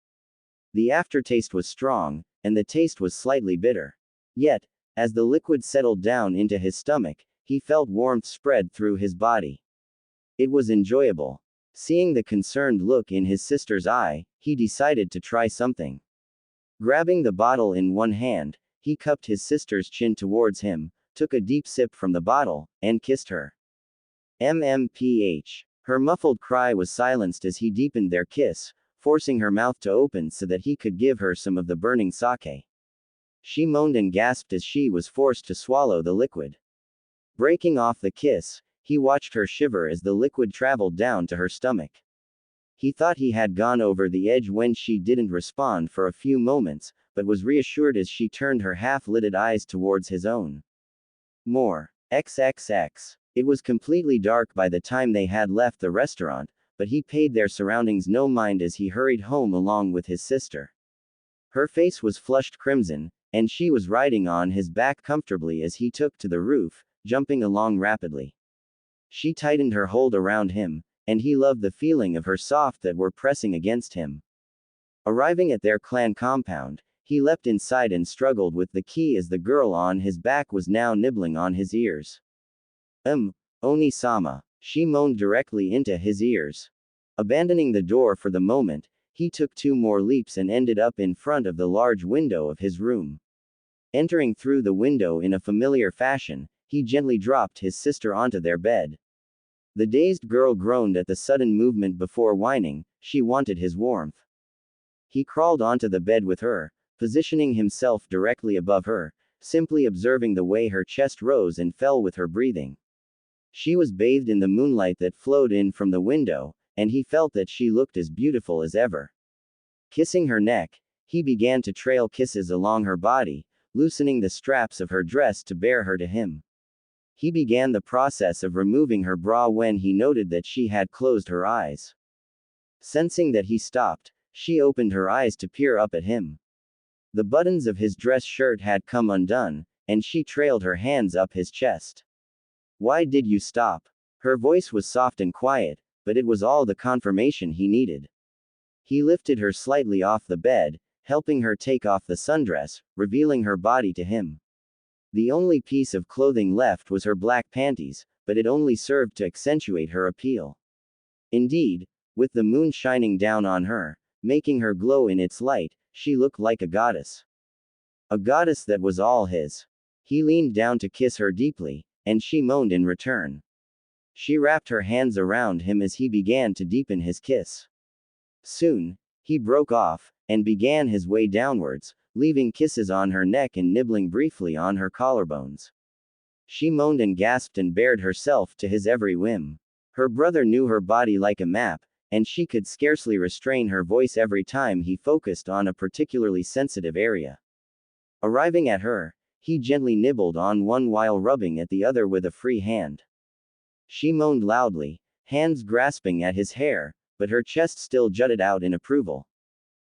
[SPEAKER 1] The aftertaste was strong, and the taste was slightly bitter. Yet, as the liquid settled down into his stomach, he felt warmth spread through his body. It was enjoyable. Seeing the concerned look in his sister's eye, he decided to try something. Grabbing the bottle in one hand, he cupped his sister's chin towards him, took a deep sip from the bottle, and kissed her. MMPH. Her muffled cry was silenced as he deepened their kiss, forcing her mouth to open so that he could give her some of the burning sake. She moaned and gasped as she was forced to swallow the liquid. Breaking off the kiss, he watched her shiver as the liquid traveled down to her stomach. He thought he had gone over the edge when she didn't respond for a few moments, but was reassured as she turned her half-lidded eyes towards his own. More. XXX. It was completely dark by the time they had left the restaurant, but he paid their surroundings no mind as he hurried home along with his sister. Her face was flushed crimson, and she was riding on his back comfortably as he took to the roof, jumping along rapidly. She tightened her hold around him, and he loved the feeling of her soft that were pressing against him. Arriving at their clan compound, he leapt inside and struggled with the key as the girl on his back was now nibbling on his ears. Oni-sama, she moaned directly into his ears. Abandoning the door for the moment, he took 2 more leaps and ended up in front of the large window of his room. Entering through the window in a familiar fashion, he gently dropped his sister onto their bed. The dazed girl groaned at the sudden movement before whining, she wanted his warmth. He crawled onto the bed with her, positioning himself directly above her, simply observing the way her chest rose and fell with her breathing. She was bathed in the moonlight that flowed in from the window, and he felt that she looked as beautiful as ever. Kissing her neck, he began to trail kisses along her body, loosening the straps of her dress to bear her to him. He began the process of removing her bra when he noted that she had closed her eyes. Sensing that he stopped, she opened her eyes to peer up at him. The buttons of his dress shirt had come undone, and she trailed her hands up his chest. "Why did you stop?" Her voice was soft and quiet, but it was all the confirmation he needed. He lifted her slightly off the bed, helping her take off the sundress, revealing her body to him. The only piece of clothing left was her black panties, but it only served to accentuate her appeal. Indeed, with the moon shining down on her, making her glow in its light, she looked like a goddess. A goddess that was all his. He leaned down to kiss her deeply, and she moaned in return. She wrapped her hands around him as he began to deepen his kiss. Soon, he broke off, and began his way downwards, leaving kisses on her neck and nibbling briefly on her collarbones. She moaned and gasped and bared herself to his every whim. Her brother knew her body like a map, and she could scarcely restrain her voice every time he focused on a particularly sensitive area. Arriving at her, he gently nibbled on one while rubbing at the other with a free hand. She moaned loudly, hands grasping at his hair, but her chest still jutted out in approval.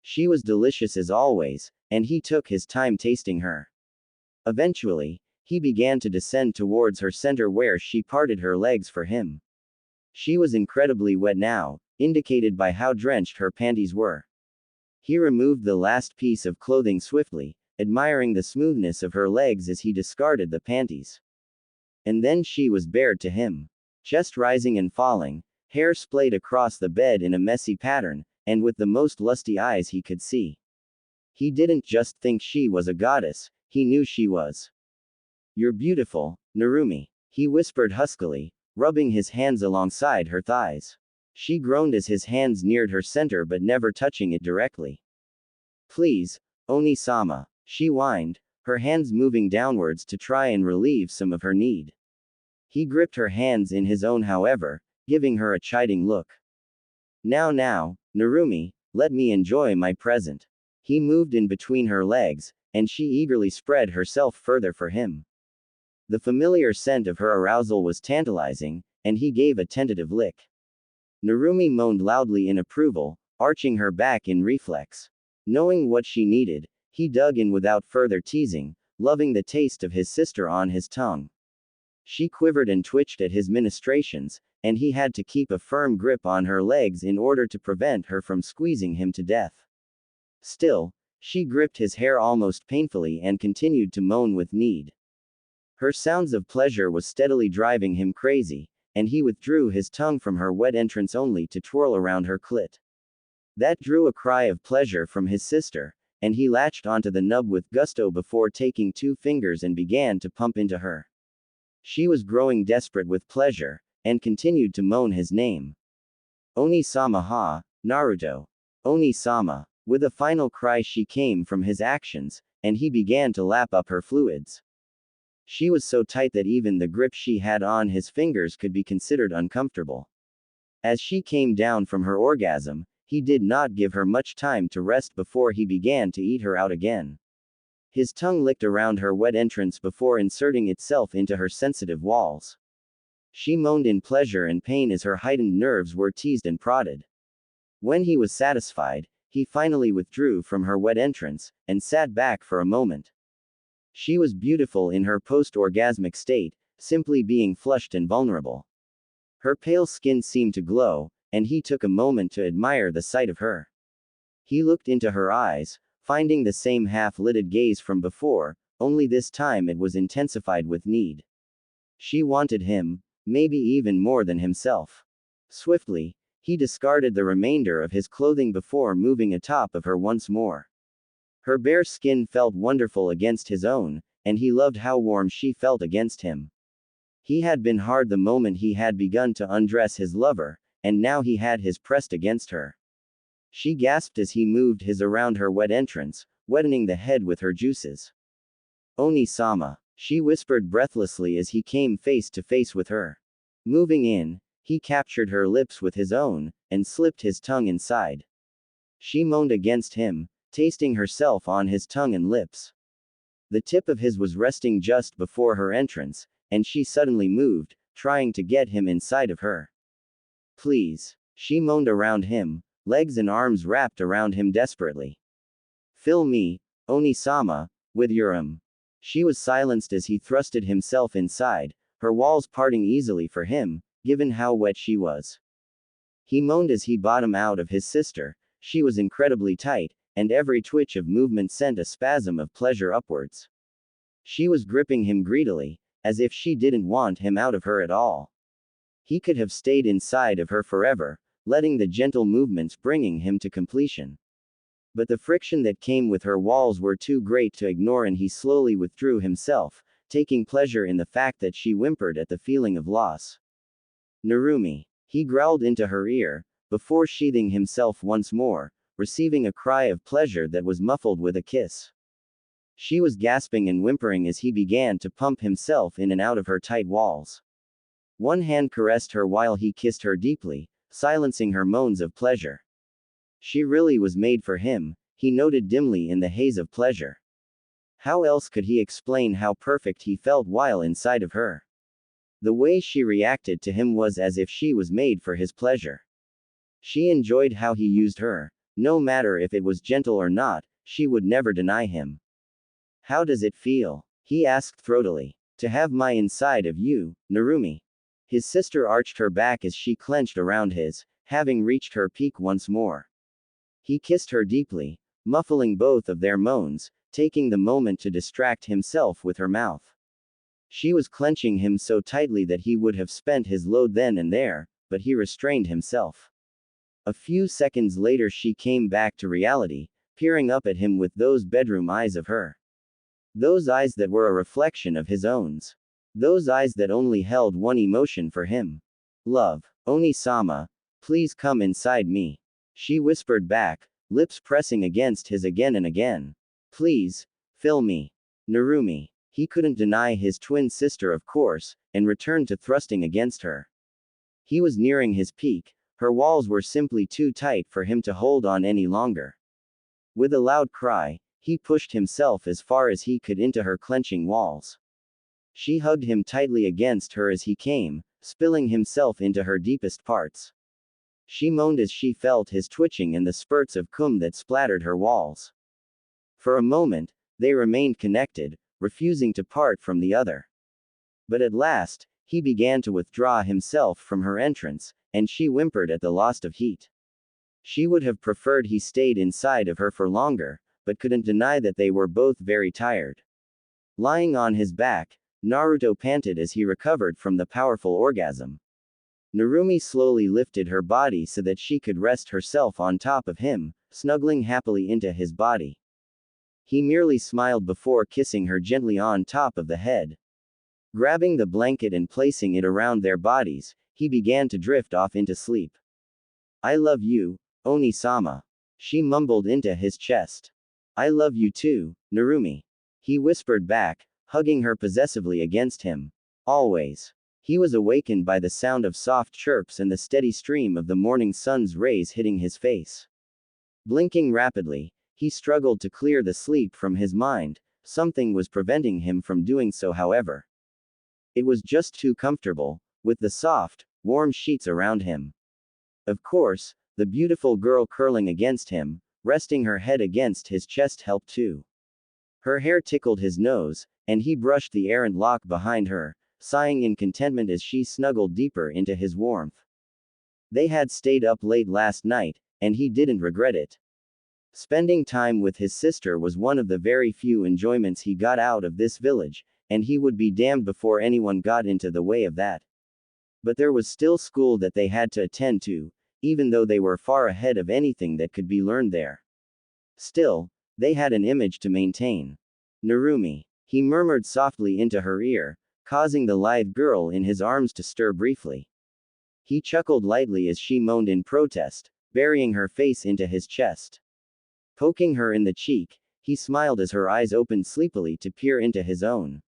[SPEAKER 1] She was delicious as always, and he took his time tasting her. Eventually, he began to descend towards her center where she parted her legs for him. She was incredibly wet now, indicated by how drenched her panties were. He removed the last piece of clothing swiftly, admiring the smoothness of her legs as he discarded the panties. And then she was bared to him. Chest rising and falling, hair splayed across the bed in a messy pattern, and with the most lusty eyes he could see. He didn't just think she was a goddess, he knew she was. "You're beautiful, Narumi," he whispered huskily, rubbing his hands alongside her thighs. She groaned as his hands neared her center but never touching it directly. "Please, Oni-sama," she whined, her hands moving downwards to try and relieve some of her need. He gripped her hands in his own however, giving her a chiding look. Now, Narumi, let me enjoy my present." He moved in between her legs, and she eagerly spread herself further for him. The familiar scent of her arousal was tantalizing, and he gave a tentative lick. Narumi moaned loudly in approval, arching her back in reflex. Knowing what she needed, he dug in without further teasing, loving the taste of his sister on his tongue. She quivered and twitched at his ministrations, and he had to keep a firm grip on her legs in order to prevent her from squeezing him to death. Still, she gripped his hair almost painfully and continued to moan with need. Her sounds of pleasure was steadily driving him crazy, and he withdrew his tongue from her wet entrance only to twirl around her clit. That drew a cry of pleasure from his sister, and he latched onto the nub with gusto before taking 2 fingers and began to pump into her. She was growing desperate with pleasure, and continued to moan his name. "Oni-sama ha, Naruto. Oni-sama." With a final cry she came from his actions, and he began to lap up her fluids. She was so tight that even the grip she had on his fingers could be considered uncomfortable. As she came down from her orgasm, he did not give her much time to rest before he began to eat her out again. His tongue licked around her wet entrance before inserting itself into her sensitive walls. She moaned in pleasure and pain as her heightened nerves were teased and prodded. When he was satisfied, he finally withdrew from her wet entrance, and sat back for a moment. She was beautiful in her post-orgasmic state, simply being flushed and vulnerable. Her pale skin seemed to glow, and he took a moment to admire the sight of her. He looked into her eyes, finding the same half-lidded gaze from before, only this time it was intensified with need. She wanted him, maybe even more than himself. Swiftly, he discarded the remainder of his clothing before moving atop of her once more. Her bare skin felt wonderful against his own, and he loved how warm she felt against him. He had been hard the moment he had begun to undress his lover, and now he had his pressed against her. She gasped as he moved his around her wet entrance, wetting the head with her juices. Oni-sama, she whispered breathlessly as he came face to face with her. Moving in, he captured her lips with his own, and slipped his tongue inside. She moaned against him, tasting herself on his tongue and lips. The tip of his was resting just before her entrance, and she suddenly moved, trying to get him inside of her. Please, she moaned around him, legs and arms wrapped around him desperately. Fill me, Oni-sama, with your She was silenced as he thrusted himself inside, her walls parting easily for him, given how wet she was. He moaned as he bottomed out of his sister. She was incredibly tight, and every twitch of movement sent a spasm of pleasure upwards. She was gripping him greedily, as if she didn't want him out of her at all. He could have stayed inside of her forever, letting the gentle movements bringing him to completion. But the friction that came with her walls were too great to ignore, and he slowly withdrew himself, taking pleasure in the fact that she whimpered at the feeling of loss. Narumi, he growled into her ear, before sheathing himself once more, receiving a cry of pleasure that was muffled with a kiss. She was gasping and whimpering as he began to pump himself in and out of her tight walls. One hand caressed her while he kissed her deeply, silencing her moans of pleasure. She really was made for him, he noted dimly in the haze of pleasure. How else could he explain how perfect he felt while inside of her? The way she reacted to him was as if she was made for his pleasure. She enjoyed how he used her. No matter if it was gentle or not, she would never deny him. How does it feel? He asked throatily. To have my inside of you, Narumi. His sister arched her back as she clenched around his, having reached her peak once more. He kissed her deeply, muffling both of their moans, taking the moment to distract himself with her mouth. She was clenching him so tightly that he would have spent his load then and there, but he restrained himself. A few seconds later she came back to reality, peering up at him with those bedroom eyes of her. Those eyes that were a reflection of his own. Those eyes that only held one emotion for him. Love. Oni-sama, please come inside me. She whispered back, lips pressing against his again and again. Please, fill me. Narumi. He couldn't deny his twin sister of course, and returned to thrusting against her. He was nearing his peak, her walls were simply too tight for him to hold on any longer. With a loud cry, he pushed himself as far as he could into her clenching walls. She hugged him tightly against her as he came, spilling himself into her deepest parts. She moaned as she felt his twitching and the spurts of cum that splattered her walls. For a moment, they remained connected, refusing to part from the other. But at last, he began to withdraw himself from her entrance, and she whimpered at the loss of heat. She would have preferred he stayed inside of her for longer, but couldn't deny that they were both very tired. Lying on his back, Naruto panted as he recovered from the powerful orgasm. Narumi slowly lifted her body so that she could rest herself on top of him, snuggling happily into his body. He merely smiled before kissing her gently on top of the head. Grabbing the blanket and placing it around their bodies, he began to drift off into sleep. I love you, Oni-sama. She mumbled into his chest. I love you too, Narumi. He whispered back, hugging her possessively against him. Always. He was awakened by the sound of soft chirps and the steady stream of the morning sun's rays hitting his face. Blinking rapidly, he struggled to clear the sleep from his mind. Something was preventing him from doing so, however. It was just too comfortable, with the soft, warm sheets around him. Of course, the beautiful girl curling against him, resting her head against his chest helped too. Her hair tickled his nose, and he brushed the errant lock behind her, sighing in contentment as she snuggled deeper into his warmth. They had stayed up late last night, and he didn't regret it. Spending time with his sister was one of the very few enjoyments he got out of this village, and he would be damned before anyone got into the way of that. But there was still school that they had to attend to, even though they were far ahead of anything that could be learned there. Still, they had an image to maintain. Narumi, he murmured softly into her ear, causing the lithe girl in his arms to stir briefly. He chuckled lightly as she moaned in protest, burying her face into his chest. Poking her in the cheek, he smiled as her eyes opened sleepily to peer into his own.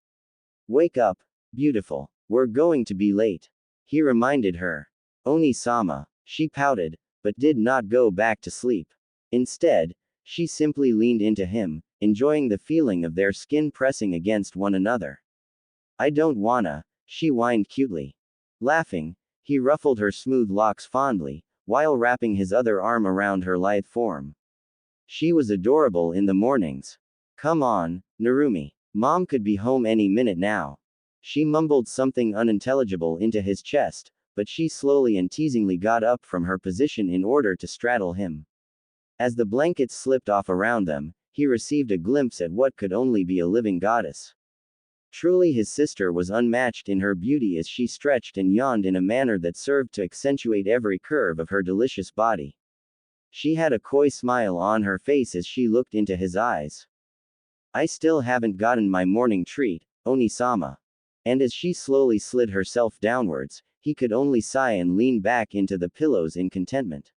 [SPEAKER 1] Wake up, beautiful. We're going to be late. He reminded her. Oni-sama. She pouted, but did not go back to sleep. Instead, she simply leaned into him, enjoying the feeling of their skin pressing against one another. I don't wanna, she whined cutely. Laughing, he ruffled her smooth locks fondly, while wrapping his other arm around her lithe form. She was adorable in the mornings. Come on, Narumi. Mom could be home any minute now. She mumbled something unintelligible into his chest, but she slowly and teasingly got up from her position in order to straddle him. As the blankets slipped off around them, he received a glimpse at what could only be a living goddess. Truly, his sister was unmatched in her beauty as she stretched and yawned in a manner that served to accentuate every curve of her delicious body. She had a coy smile on her face as she looked into his eyes. I still haven't gotten my morning treat, Oni-sama. And as she slowly slid herself downwards, he could only sigh and lean back into the pillows in contentment.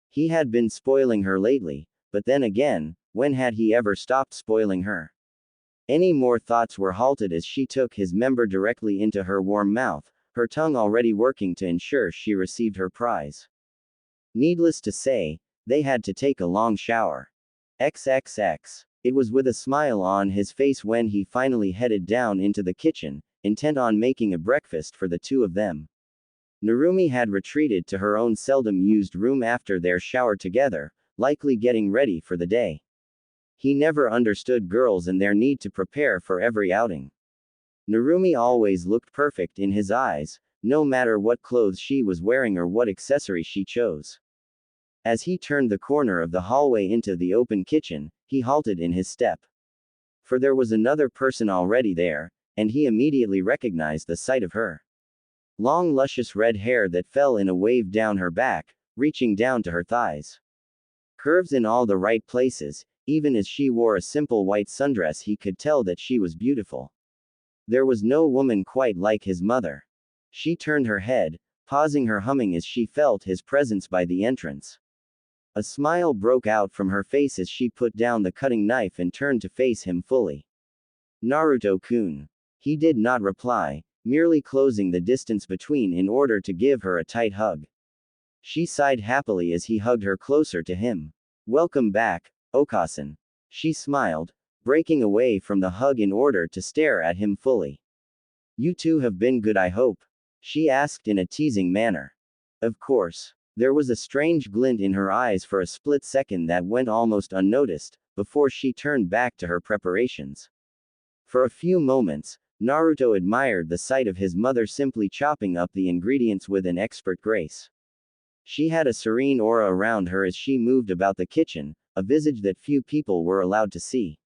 [SPEAKER 1] He had been spoiling her lately, but then again, when had he ever stopped spoiling her? Any more thoughts were halted as she took his member directly into her warm mouth, her tongue already working to ensure she received her prize. Needless to say, they had to take a long shower. XXX. It was with a smile on his face when he finally headed down into the kitchen, intent on making a breakfast for the two of them. Narumi had retreated to her own seldom used room after their shower together, likely getting ready for the day. He never understood girls and their need to prepare for every outing. Narumi always looked perfect in his eyes, no matter what clothes she was wearing or what accessories she chose. As he turned the corner of the hallway into the open kitchen, he halted in his step. For there was another person already there, and he immediately recognized the sight of her. Long luscious red hair that fell in a wave down her back, reaching down to her thighs. Curves in all the right places, even as she wore a simple white sundress he could tell that she was beautiful. There was no woman quite like his mother. She turned her head, pausing her humming as she felt his presence by the entrance. A smile broke out from her face as she put down the cutting knife and turned to face him fully. Naruto-kun. He did not reply, merely closing the distance between in order to give her a tight hug. She sighed happily as he hugged her closer to him. Welcome back, Okasan. She smiled, breaking away from the hug in order to stare at him fully. You two have been good, I hope? She asked in a teasing manner. Of course. There was a strange glint in her eyes for a split second that went almost unnoticed, before she turned back to her preparations. For a few moments, Naruto admired the sight of his mother simply chopping up the ingredients with an expert grace. She had a serene aura around her as she moved about the kitchen, a visage that few people were allowed to see.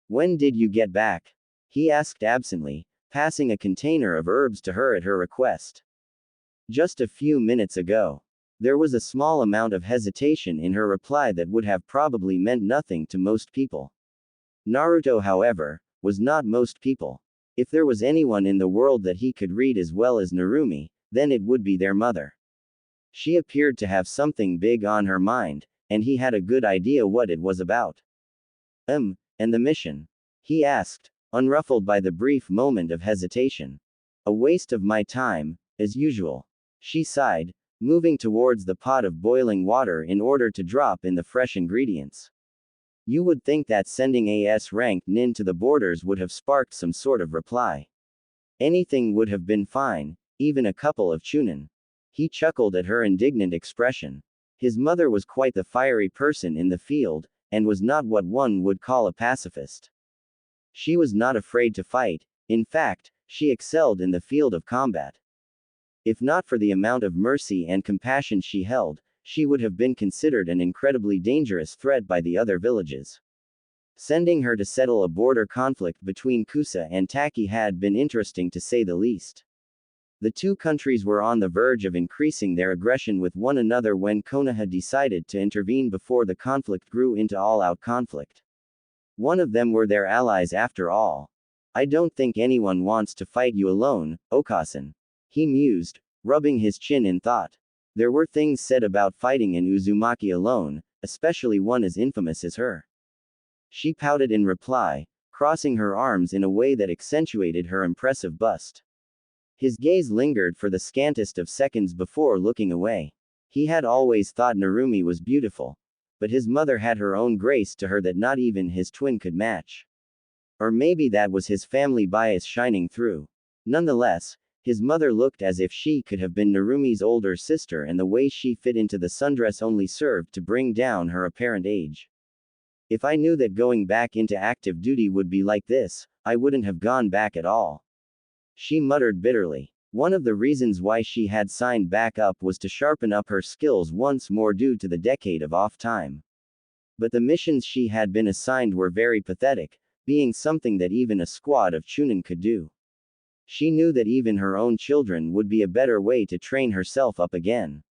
[SPEAKER 1] When did you get back? He asked absently, passing a container of herbs to her at her request. Just a few minutes ago. There was a small amount of hesitation in her reply that would have probably meant nothing to most people. Naruto, however, was not most people. If there was anyone in the world that he could read as well as Narumi, then it would be their mother. She appeared to have something big on her mind, and he had a good idea what it was about. And the mission? He asked, unruffled by the brief moment of hesitation. A waste of my time, as usual. She sighed, moving towards the pot of boiling water in order to drop in the fresh ingredients. You would think that sending a S-ranked nin to the borders would have sparked some sort of reply. Anything would have been fine, even a couple of chunin. He chuckled at her indignant expression. His mother was quite the fiery person in the field, and was not what one would call a pacifist. She was not afraid to fight, in fact, she excelled in the field of combat. If not for the amount of mercy and compassion she held, she would have been considered an incredibly dangerous threat by the other villages. Sending her to settle a border conflict between Kusa and Taki had been interesting to say the least. The two countries were on the verge of increasing their aggression with one another when Konoha decided to intervene before the conflict grew into all-out conflict. One of them were their allies after all. I don't think anyone wants to fight you alone, Okasan. He mused, rubbing his chin in thought. There were things said about fighting in Uzumaki alone, especially one as infamous as her. She pouted in reply, crossing her arms in a way that accentuated her impressive bust. His gaze lingered for the scantest of seconds before looking away. He had always thought Narumi was beautiful, but his mother had her own grace to her that not even his twin could match. Or maybe that was his family bias shining through. Nonetheless, his mother looked as if she could have been Narumi's older sister, and the way she fit into the sundress only served to bring down her apparent age. If I knew that going back into active duty would be like this, I wouldn't have gone back at all. She muttered bitterly. One of the reasons why she had signed back up was to sharpen up her skills once more due to the decade of off time. But the missions she had been assigned were very pathetic, being something that even a squad of Chunin could do. She knew that even her own children would be a better way to train herself up again.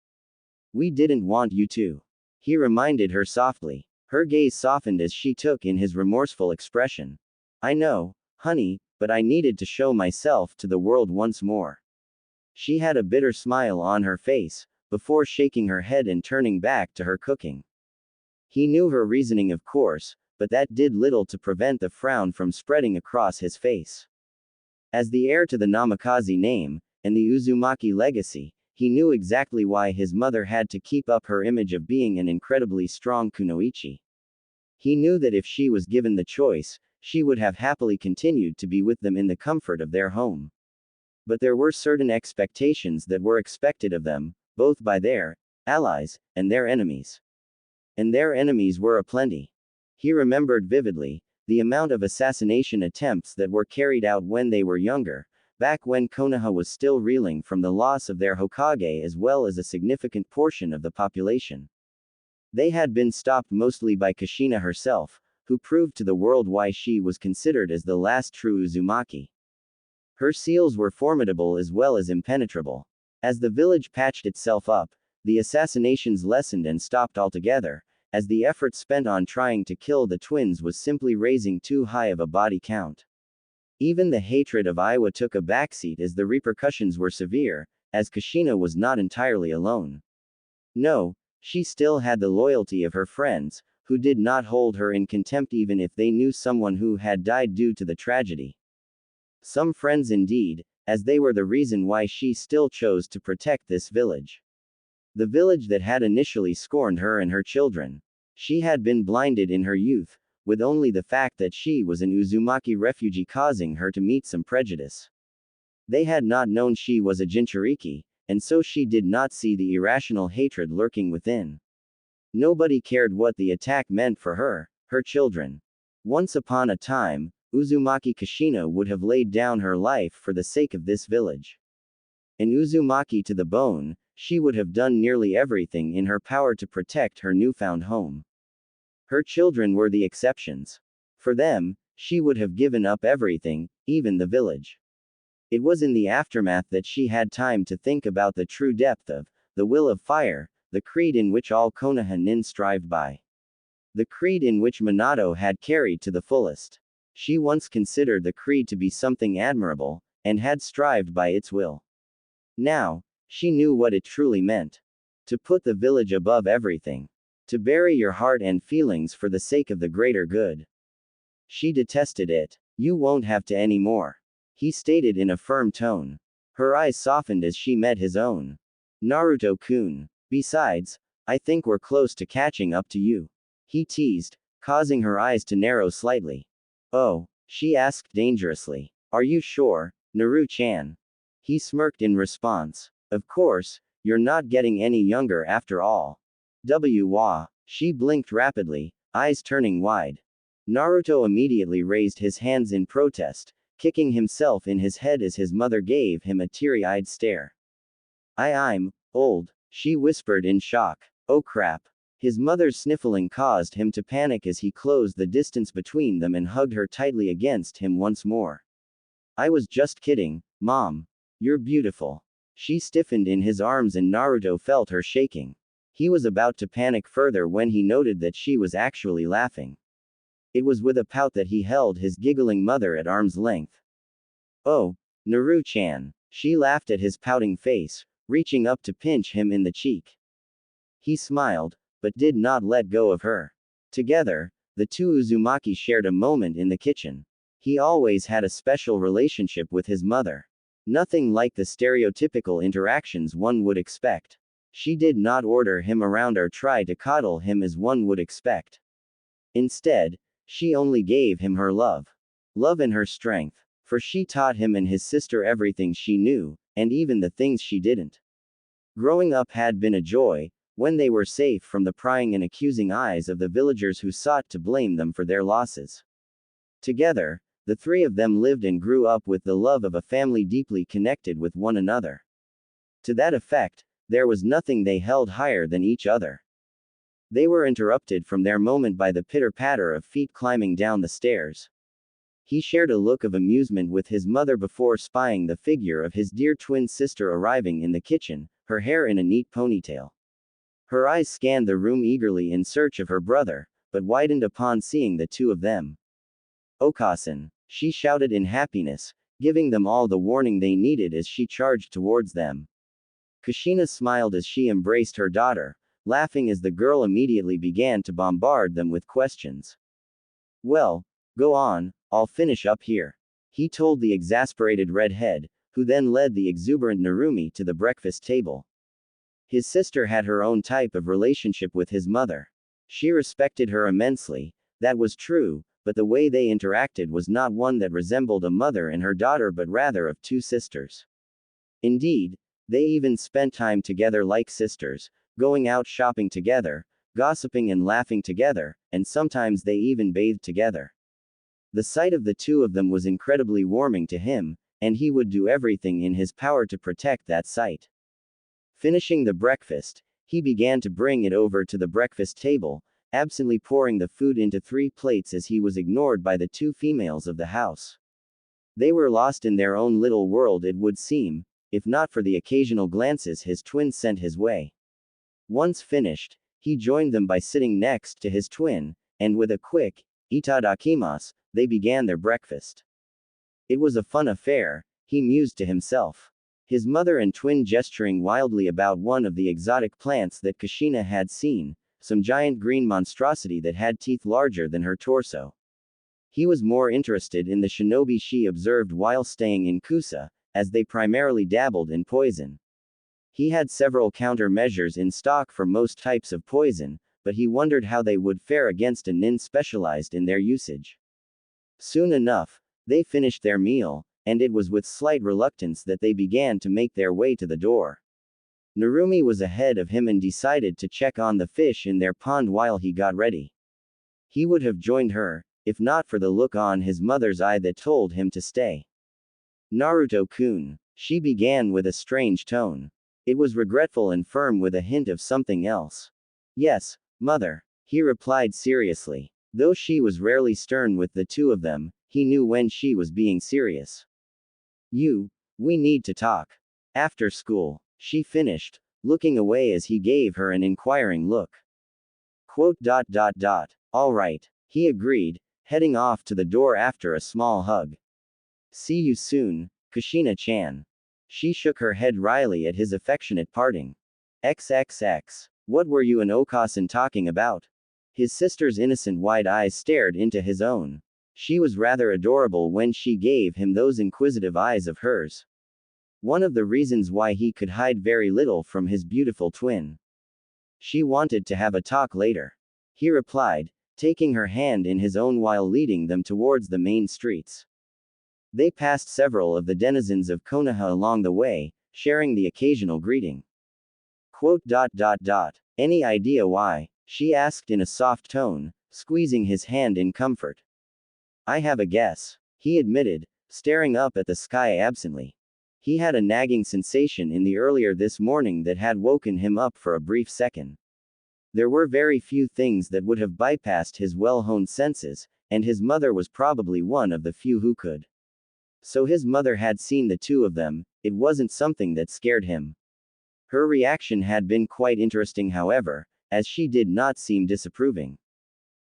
[SPEAKER 1] We didn't want you to. He reminded her softly. Her gaze softened as she took in his remorseful expression. I know, honey, but I needed to show myself to the world once more. She had a bitter smile on her face, before shaking her head and turning back to her cooking. He knew her reasoning, of course, but that did little to prevent the frown from spreading across his face. As the heir to the Namikaze name, and the Uzumaki legacy, he knew exactly why his mother had to keep up her image of being an incredibly strong kunoichi. He knew that if she was given the choice, she would have happily continued to be with them in the comfort of their home. But there were certain expectations that were expected of them, both by their allies and their enemies. And their enemies were aplenty. He remembered vividly the amount of assassination attempts that were carried out when they were younger, back when Konoha was still reeling from the loss of their Hokage as well as a significant portion of the population. They had been stopped mostly by Kushina herself, who proved to the world why she was considered as the last true Uzumaki. Her seals were formidable as well as impenetrable. As the village patched itself up, the assassinations lessened and stopped altogether, as the effort spent on trying to kill the twins was simply raising too high of a body count. Even the hatred of Iwa took a backseat as the repercussions were severe, as Kushina was not entirely alone. No, she still had the loyalty of her friends, who did not hold her in contempt even if they knew someone who had died due to the tragedy. Some friends indeed, as they were the reason why she still chose to protect this village. The village that had initially scorned her and her children. She had been blinded in her youth, with only the fact that she was an Uzumaki refugee causing her to meet some prejudice. They had not known she was a Jinchuriki, and so she did not see the irrational hatred lurking within. Nobody cared what the attack meant for her, her children. Once upon a time, Uzumaki Kushina would have laid down her life for the sake of this village. An Uzumaki to the bone, she would have done nearly everything in her power to protect her newfound home. Her children were the exceptions. For them, she would have given up everything, even the village. It was in the aftermath that she had time to think about the true depth of the will of fire, the creed in which all Konoha nin strived by. The creed in which Minato had carried to the fullest. She once considered the creed to be something admirable, and had strived by its will. Now, she knew what it truly meant. To put the village above everything. To bury your heart and feelings for the sake of the greater good. She detested it. You won't have to anymore. He stated in a firm tone. Her eyes softened as she met his own. Naruto-kun. Besides, I think we're close to catching up to you. He teased, causing her eyes to narrow slightly. Oh, she asked dangerously. Are you sure, Naru-chan? He smirked in response. Of course, you're not getting any younger after all. Wah. She blinked rapidly, eyes turning wide. Naruto immediately raised his hands in protest, kicking himself in his head as his mother gave him a teary-eyed stare. I'm old, she whispered in shock. Oh crap. His mother's sniffling caused him to panic as he closed the distance between them and hugged her tightly against him once more. I was just kidding, Mom. You're beautiful. She stiffened in his arms and Naruto felt her shaking. He was about to panic further when he noted that she was actually laughing. It was with a pout that he held his giggling mother at arm's length. Oh, Naru-chan. She laughed at his pouting face, reaching up to pinch him in the cheek. He smiled, but did not let go of her. Together, the two Uzumaki shared a moment in the kitchen. He always had a special relationship with his mother. Nothing like the stereotypical interactions one would expect. She did not order him around or try to coddle him as one would expect. Instead, she only gave him her love. Love and her strength. For she taught him and his sister everything she knew, and even the things she didn't. Growing up had been a joy, when they were safe from the prying and accusing eyes of the villagers who sought to blame them for their losses. Together, the three of them lived and grew up with the love of a family deeply connected with one another. To that effect, there was nothing they held higher than each other. They were interrupted from their moment by the pitter-patter of feet climbing down the stairs. He shared a look of amusement with his mother before spying the figure of his dear twin sister arriving in the kitchen, her hair in a neat ponytail. Her eyes scanned the room eagerly in search of her brother, but widened upon seeing the two of them. Okasan, she shouted in happiness, giving them all the warning they needed as she charged towards them. Kushina smiled as she embraced her daughter, laughing as the girl immediately began to bombard them with questions. Well, go on, I'll finish up here. He told the exasperated redhead, who then led the exuberant Narumi to the breakfast table. His sister had her own type of relationship with his mother. She respected her immensely, that was true, but the way they interacted was not one that resembled a mother and her daughter but rather of two sisters. Indeed, they even spent time together like sisters, going out shopping together, gossiping and laughing together, and sometimes they even bathed together. The sight of the two of them was incredibly warming to him, and he would do everything in his power to protect that sight. Finishing the breakfast, he began to bring it over to the breakfast table, absently pouring the food into 3 plates as he was ignored by the 2 females of the house. They were lost in their own little world, it would seem, if not for the occasional glances his twin sent his way. Once finished, he joined them by sitting next to his twin, and with a quick, "Itadakimasu," they began their breakfast. It was a fun affair, he mused to himself. His mother and twin gesturing wildly about one of the exotic plants that Kushina had seen, some giant green monstrosity that had teeth larger than her torso. He was more interested in the shinobi she observed while staying in Kusa, as they primarily dabbled in poison. He had several countermeasures in stock for most types of poison, but he wondered how they would fare against a nin specialized in their usage. Soon enough, they finished their meal, and it was with slight reluctance that they began to make their way to the door. Narumi was ahead of him and decided to check on the fish in their pond while he got ready. He would have joined her, if not for the look on his mother's eye that told him to stay. Naruto-kun, she began with a strange tone. It was regretful and firm with a hint of something else. Yes, mother, he replied seriously. Though she was rarely stern with the two of them, he knew when she was being serious. We need to talk. After school, she finished, looking away as he gave her an inquiring look. All right, he agreed, heading off to the door after a small hug. See you soon, Kushina-chan. She shook her head wryly at his affectionate parting. XXX. What were you and Okasan talking about? His sister's innocent wide eyes stared into his own. She was rather adorable when she gave him those inquisitive eyes of hers. One of the reasons why he could hide very little from his beautiful twin. She wanted to have a talk later. He replied, taking her hand in his own while leading them towards the main streets. They passed several of the denizens of Konoha along the way, sharing the occasional greeting. Any idea why? She asked in a soft tone, squeezing his hand in comfort. I have a guess, he admitted, staring up at the sky absently. He had a nagging sensation in the earlier this morning that had woken him up for a brief second. There were very few things that would have bypassed his well-honed senses, and his mother was probably one of the few who could. So his mother had seen the two of them, it wasn't something that scared him. Her reaction had been quite interesting, however, as she did not seem disapproving.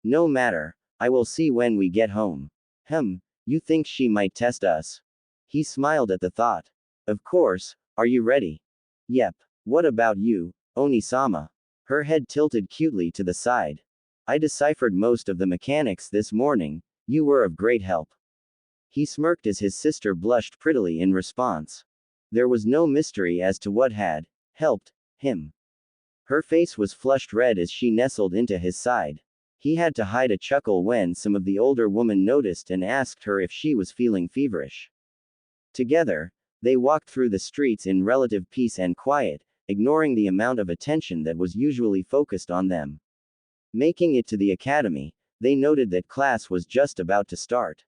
[SPEAKER 1] No matter, I will see when we get home. You think she might test us? He smiled at the thought. Of course, are you ready? Yep. What about you, Oni-sama? Her head tilted cutely to the side. I deciphered most of the mechanics this morning, you were of great help. He smirked as his sister blushed prettily in response. There was no mystery as to what had helped him. Her face was flushed red as she nestled into his side. He had to hide a chuckle when some of the older woman noticed and asked her if she was feeling feverish. Together, they walked through the streets in relative peace and quiet, ignoring the amount of attention that was usually focused on them. Making it to the academy, they noted that class was just about to start.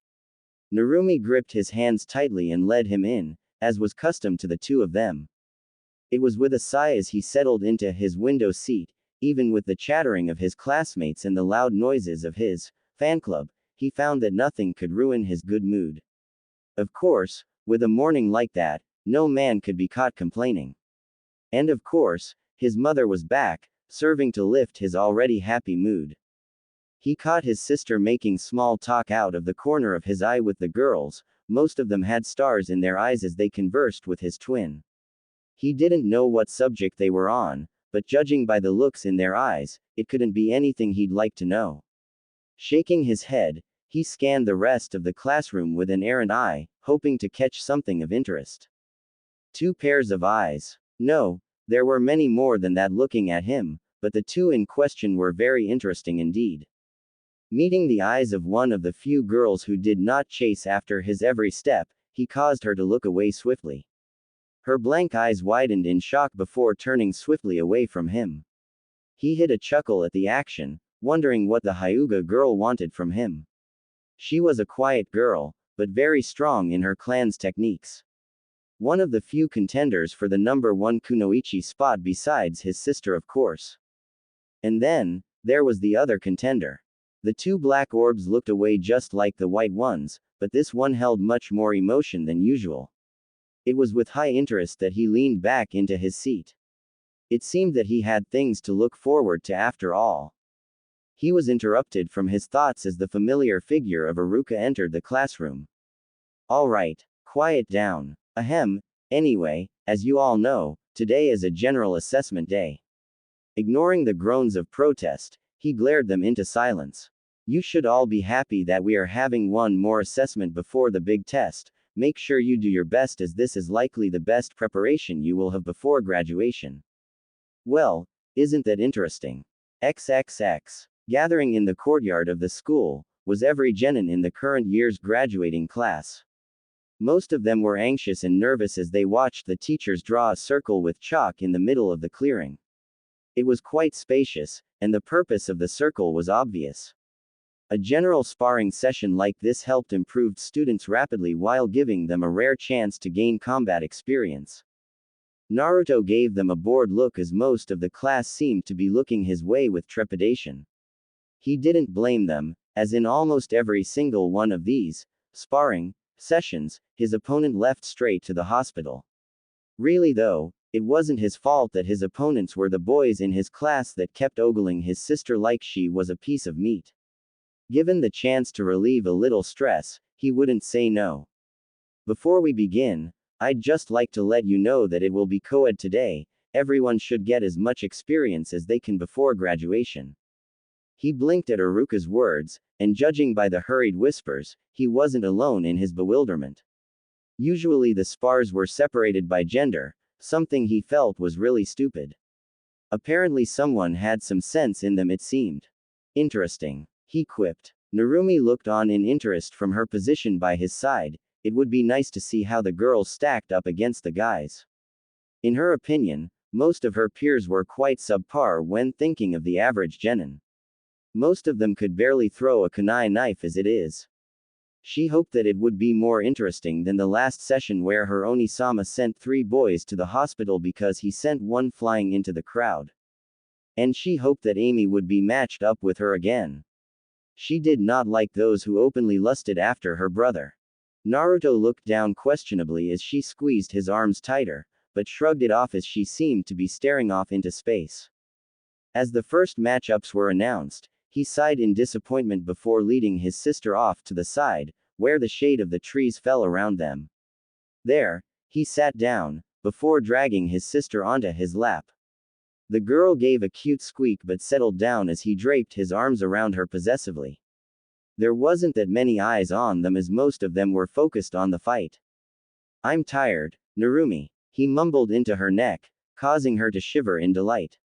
[SPEAKER 1] Narumi gripped his hands tightly and led him in, as was custom to the two of them. It was with a sigh as he settled into his window seat, even with the chattering of his classmates and the loud noises of his fan club, he found that nothing could ruin his good mood. Of course, with a morning like that, no man could be caught complaining. And of course, his mother was back, serving to lift his already happy mood. He caught his sister making small talk out of the corner of his eye with the girls, most of them had stars in their eyes as they conversed with his twin. He didn't know what subject they were on, but judging by the looks in their eyes, it couldn't be anything he'd like to know. Shaking his head, he scanned the rest of the classroom with an errant eye, hoping to catch something of interest. 2 pairs of eyes. No, there were many more than that looking at him, but the two in question were very interesting indeed. Meeting the eyes of one of the few girls who did not chase after his every step, he caused her to look away swiftly. Her blank eyes widened in shock before turning swiftly away from him. He hid a chuckle at the action, wondering what the Hyuga girl wanted from him. She was a quiet girl, but very strong in her clan's techniques. One of the few contenders for the number 1 kunoichi spot besides his sister, of course. And then, there was the other contender. The 2 black orbs looked away just like the white ones, but this one held much more emotion than usual. It was with high interest that he leaned back into his seat. It seemed that he had things to look forward to after all. He was interrupted from his thoughts as the familiar figure of Aruka entered the classroom. All right, quiet down. Anyway, as you all know, today is a general assessment day. Ignoring the groans of protest, he glared them into silence. You should all be happy that we are having one more assessment before the big test. Make sure you do your best as this is likely the best preparation you will have before graduation. Well, isn't that interesting? XXX. Gathering in the courtyard of the school, was every genin in the current year's graduating class. Most of them were anxious and nervous as they watched the teachers draw a circle with chalk in the middle of the clearing. It was quite spacious, and the purpose of the circle was obvious. A general sparring session like this helped improve students rapidly while giving them a rare chance to gain combat experience. Naruto gave them a bored look as most of the class seemed to be looking his way with trepidation. He didn't blame them, as in almost every single one of these sparring sessions, his opponent left straight to the hospital. Really though, it wasn't his fault that his opponents were the boys in his class that kept ogling his sister like she was a piece of meat. Given the chance to relieve a little stress, he wouldn't say no. Before we begin, I'd just like to let you know that it will be co-ed today, everyone should get as much experience as they can before graduation. He blinked at Aruka's words, and judging by the hurried whispers, he wasn't alone in his bewilderment. Usually the spars were separated by gender, something he felt was really stupid. Apparently someone had some sense in them, it seemed. Interesting, he quipped. Narumi looked on in interest from her position by his side. It would be nice to see how the girls stacked up against the guys. In her opinion, most of her peers were quite subpar when thinking of the average genin. Most of them could barely throw a kunai knife as it is. She hoped that it would be more interesting than the last session where her Oni-sama sent 3 boys to the hospital because he sent one flying into the crowd. and she hoped that Amy would be matched up with her again. She did not like those who openly lusted after her brother. Naruto looked down questionably as she squeezed his arms tighter, but shrugged it off as she seemed to be staring off into space. As the first matchups were announced, he sighed in disappointment before leading his sister off to the side, where the shade of the trees fell around them. There, he sat down, before dragging his sister onto his lap. The girl gave a cute squeak but settled down as he draped his arms around her possessively. There wasn't that many eyes on them as most of them were focused on the fight. "I'm tired, Narumi," he mumbled into her neck, causing her to shiver in delight.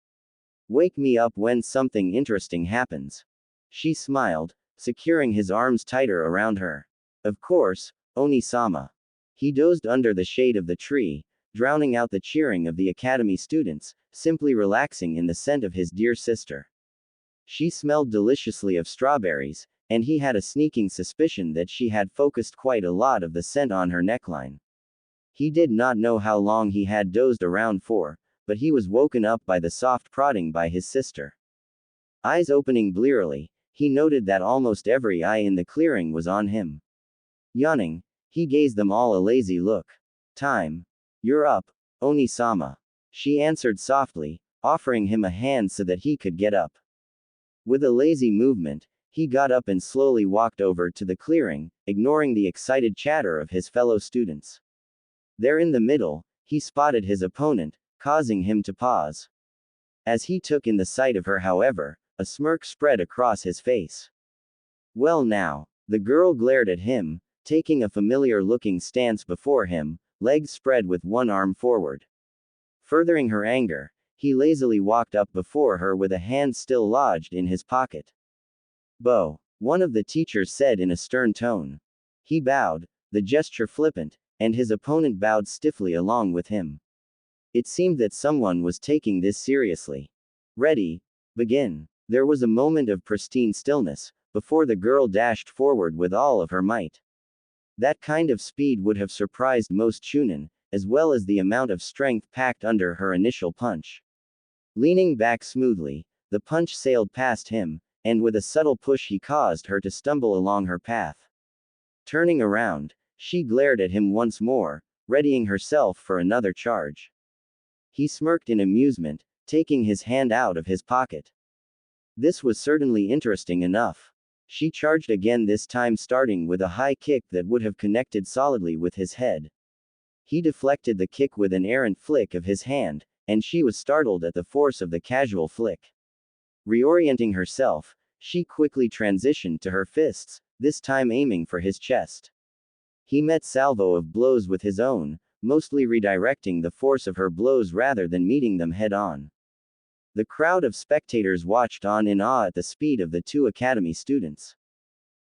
[SPEAKER 1] "Wake me up when something interesting happens." She smiled, securing his arms tighter around her. "Of course, Oni-sama." He dozed under the shade of the tree, drowning out the cheering of the academy students, simply relaxing in the scent of his dear sister. She smelled deliciously of strawberries, and he had a sneaking suspicion that she had focused quite a lot of the scent on her neckline. He did not know how long he had dozed around for, but he was woken up by the soft prodding by his sister. Eyes opening blearily, he noted that almost every eye in the clearing was on him. Yawning, he gave them all a lazy look. "Time. You're up, Oni-sama." She answered softly, offering him a hand so that he could get up. With a lazy movement, he got up and slowly walked over to the clearing, ignoring the excited chatter of his fellow students. There in the middle, he spotted his opponent, causing him to pause. As he took in the sight of her, however, a smirk spread across his face. "Well now," the girl glared at him, taking a familiar-looking stance before him, legs spread with one arm forward. Furthering her anger, he lazily walked up before her with a hand still lodged in his pocket. "Bo," one of the teachers said in a stern tone. He bowed, the gesture flippant, and his opponent bowed stiffly along with him. It seemed that someone was taking this seriously. "Ready, begin." There was a moment of pristine stillness, before the girl dashed forward with all of her might. That kind of speed would have surprised most Chunin, as well as the amount of strength packed under her initial punch. Leaning back smoothly, the punch sailed past him, and with a subtle push he caused her to stumble along her path. Turning around, she glared at him once more, readying herself for another charge. He smirked in amusement, taking his hand out of his pocket. This was certainly interesting enough. She charged again, this time starting with a high kick that would have connected solidly with his head. He deflected the kick with an errant flick of his hand, and she was startled at the force of the casual flick. Reorienting herself, she quickly transitioned to her fists, this time aiming for his chest. He met salvo of blows with his own, mostly redirecting the force of her blows rather than meeting them head-on. The crowd of spectators watched on in awe at the speed of the two academy students.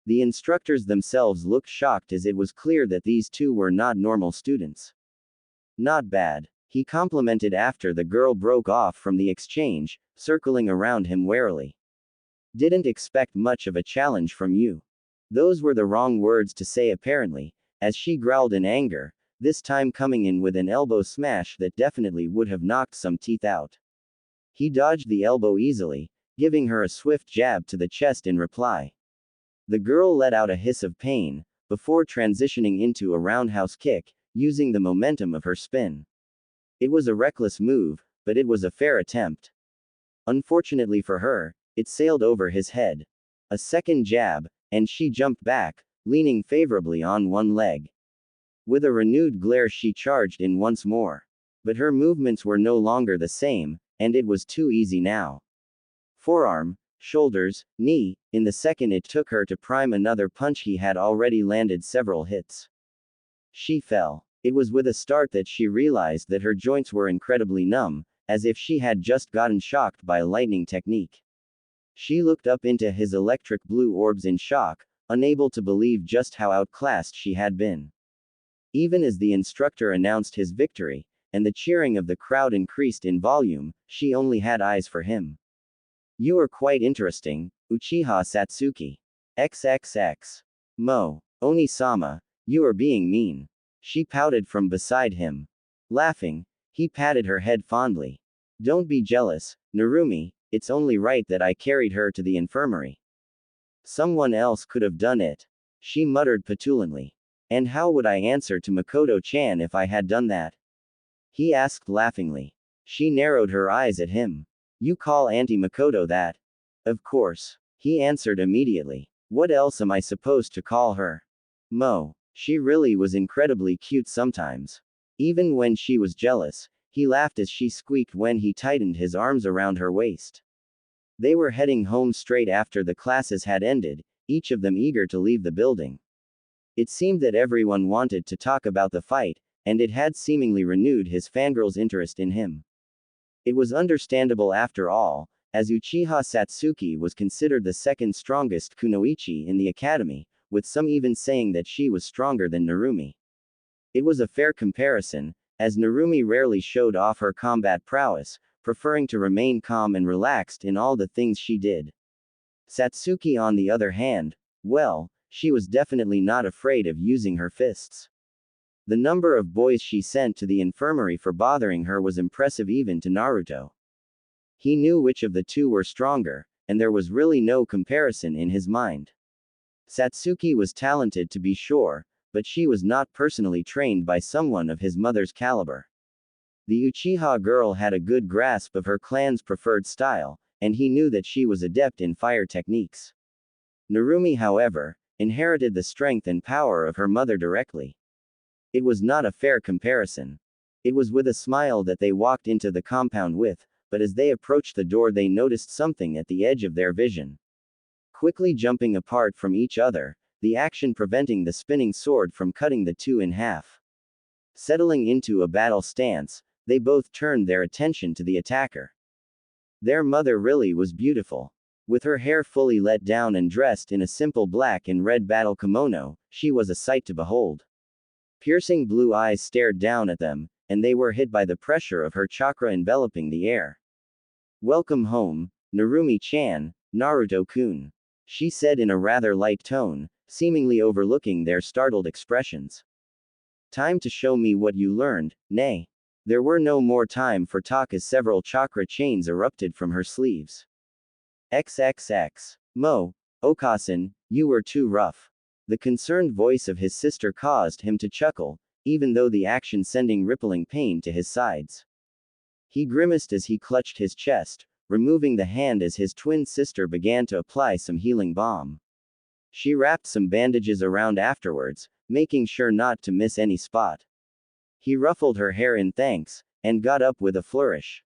[SPEAKER 1] The instructors themselves looked shocked as it was clear that these two were not normal students. "Not bad," he complimented after the girl broke off from the exchange, circling around him warily. "Didn't expect much of a challenge from you." Those were the wrong words to say apparently, as she growled in anger, this time coming in with an elbow smash that definitely would have knocked some teeth out. He dodged the elbow easily, giving her a swift jab to the chest in reply. The girl let out a hiss of pain, before transitioning into a roundhouse kick, using the momentum of her spin. It was a reckless move, but it was a fair attempt. Unfortunately for her, it sailed over his head. A second jab, and she jumped back, leaning favorably on one leg. With a renewed glare she charged in once more. But her movements were no longer the same, and it was too easy now. Forearm, shoulders, knee, in the second it took her to prime another punch he had already landed several hits. She fell. It was with a start that she realized that her joints were incredibly numb, as if she had just gotten shocked by a lightning technique. She looked up into his electric blue orbs in shock, unable to believe just how outclassed she had been. Even as the instructor announced his victory, and the cheering of the crowd increased in volume, she only had eyes for him. "You are quite interesting, Uchiha Satsuki. XXX. Mo. Oni-sama, you are being mean." She pouted from beside him. Laughing, he patted her head fondly. "Don't be jealous, Narumi, it's only right that I carried her to the infirmary. Someone else could have done it. She muttered petulantly. And how would I answer to Makoto-chan if I had done that? He asked laughingly. She narrowed her eyes at him. You call Auntie Makoto that? Of course. He answered immediately. What else am I supposed to call her? Mo. She really was incredibly cute sometimes. Even when she was jealous, he laughed as she squeaked when he tightened his arms around her waist. They were heading home straight after the classes had ended, each of them eager to leave the building. It seemed that everyone wanted to talk about the fight, and it had seemingly renewed his fangirl's interest in him. It was understandable after all, as Uchiha Satsuki was considered the second strongest kunoichi in the academy, with some even saying that she was stronger than Narumi. It was a fair comparison, as Narumi rarely showed off her combat prowess, preferring to remain calm and relaxed in all the things she did. Satsuki, on the other hand, well, she was definitely not afraid of using her fists. The number of boys she sent to the infirmary for bothering her was impressive even to Naruto. He knew which of the two were stronger, and there was really no comparison in his mind. Satsuki was talented to be sure, but she was not personally trained by someone of his mother's caliber. The Uchiha girl had a good grasp of her clan's preferred style, and he knew that she was adept in fire techniques. Narumi, however, inherited the strength and power of her mother directly. It was not a fair comparison. It was with a smile that they walked into the compound with, but as they approached the door they noticed something at the edge of their vision. Quickly jumping apart from each other, the action preventing the spinning sword from cutting the two in half. Settling into a battle stance, they both turned their attention to the attacker. Their mother really was beautiful. With her hair fully let down and dressed in a simple black and red battle kimono, she was a sight to behold. Piercing blue eyes stared down at them, and they were hit by the pressure of her chakra enveloping the air. Welcome home, Narumi-chan, Naruto-kun, she said in a rather light tone, seemingly overlooking their startled expressions. Time to show me what you learned, nay. There were no more time for talk as several chakra chains erupted from her sleeves. XXX. Mo, Okasan, you were too rough. The concerned voice of his sister caused him to chuckle, even though the action sending rippling pain to his sides. He grimaced as he clutched his chest, removing the hand as his twin sister began to apply some healing balm. She wrapped some bandages around afterwards, making sure not to miss any spot. He ruffled her hair in thanks, and got up with a flourish.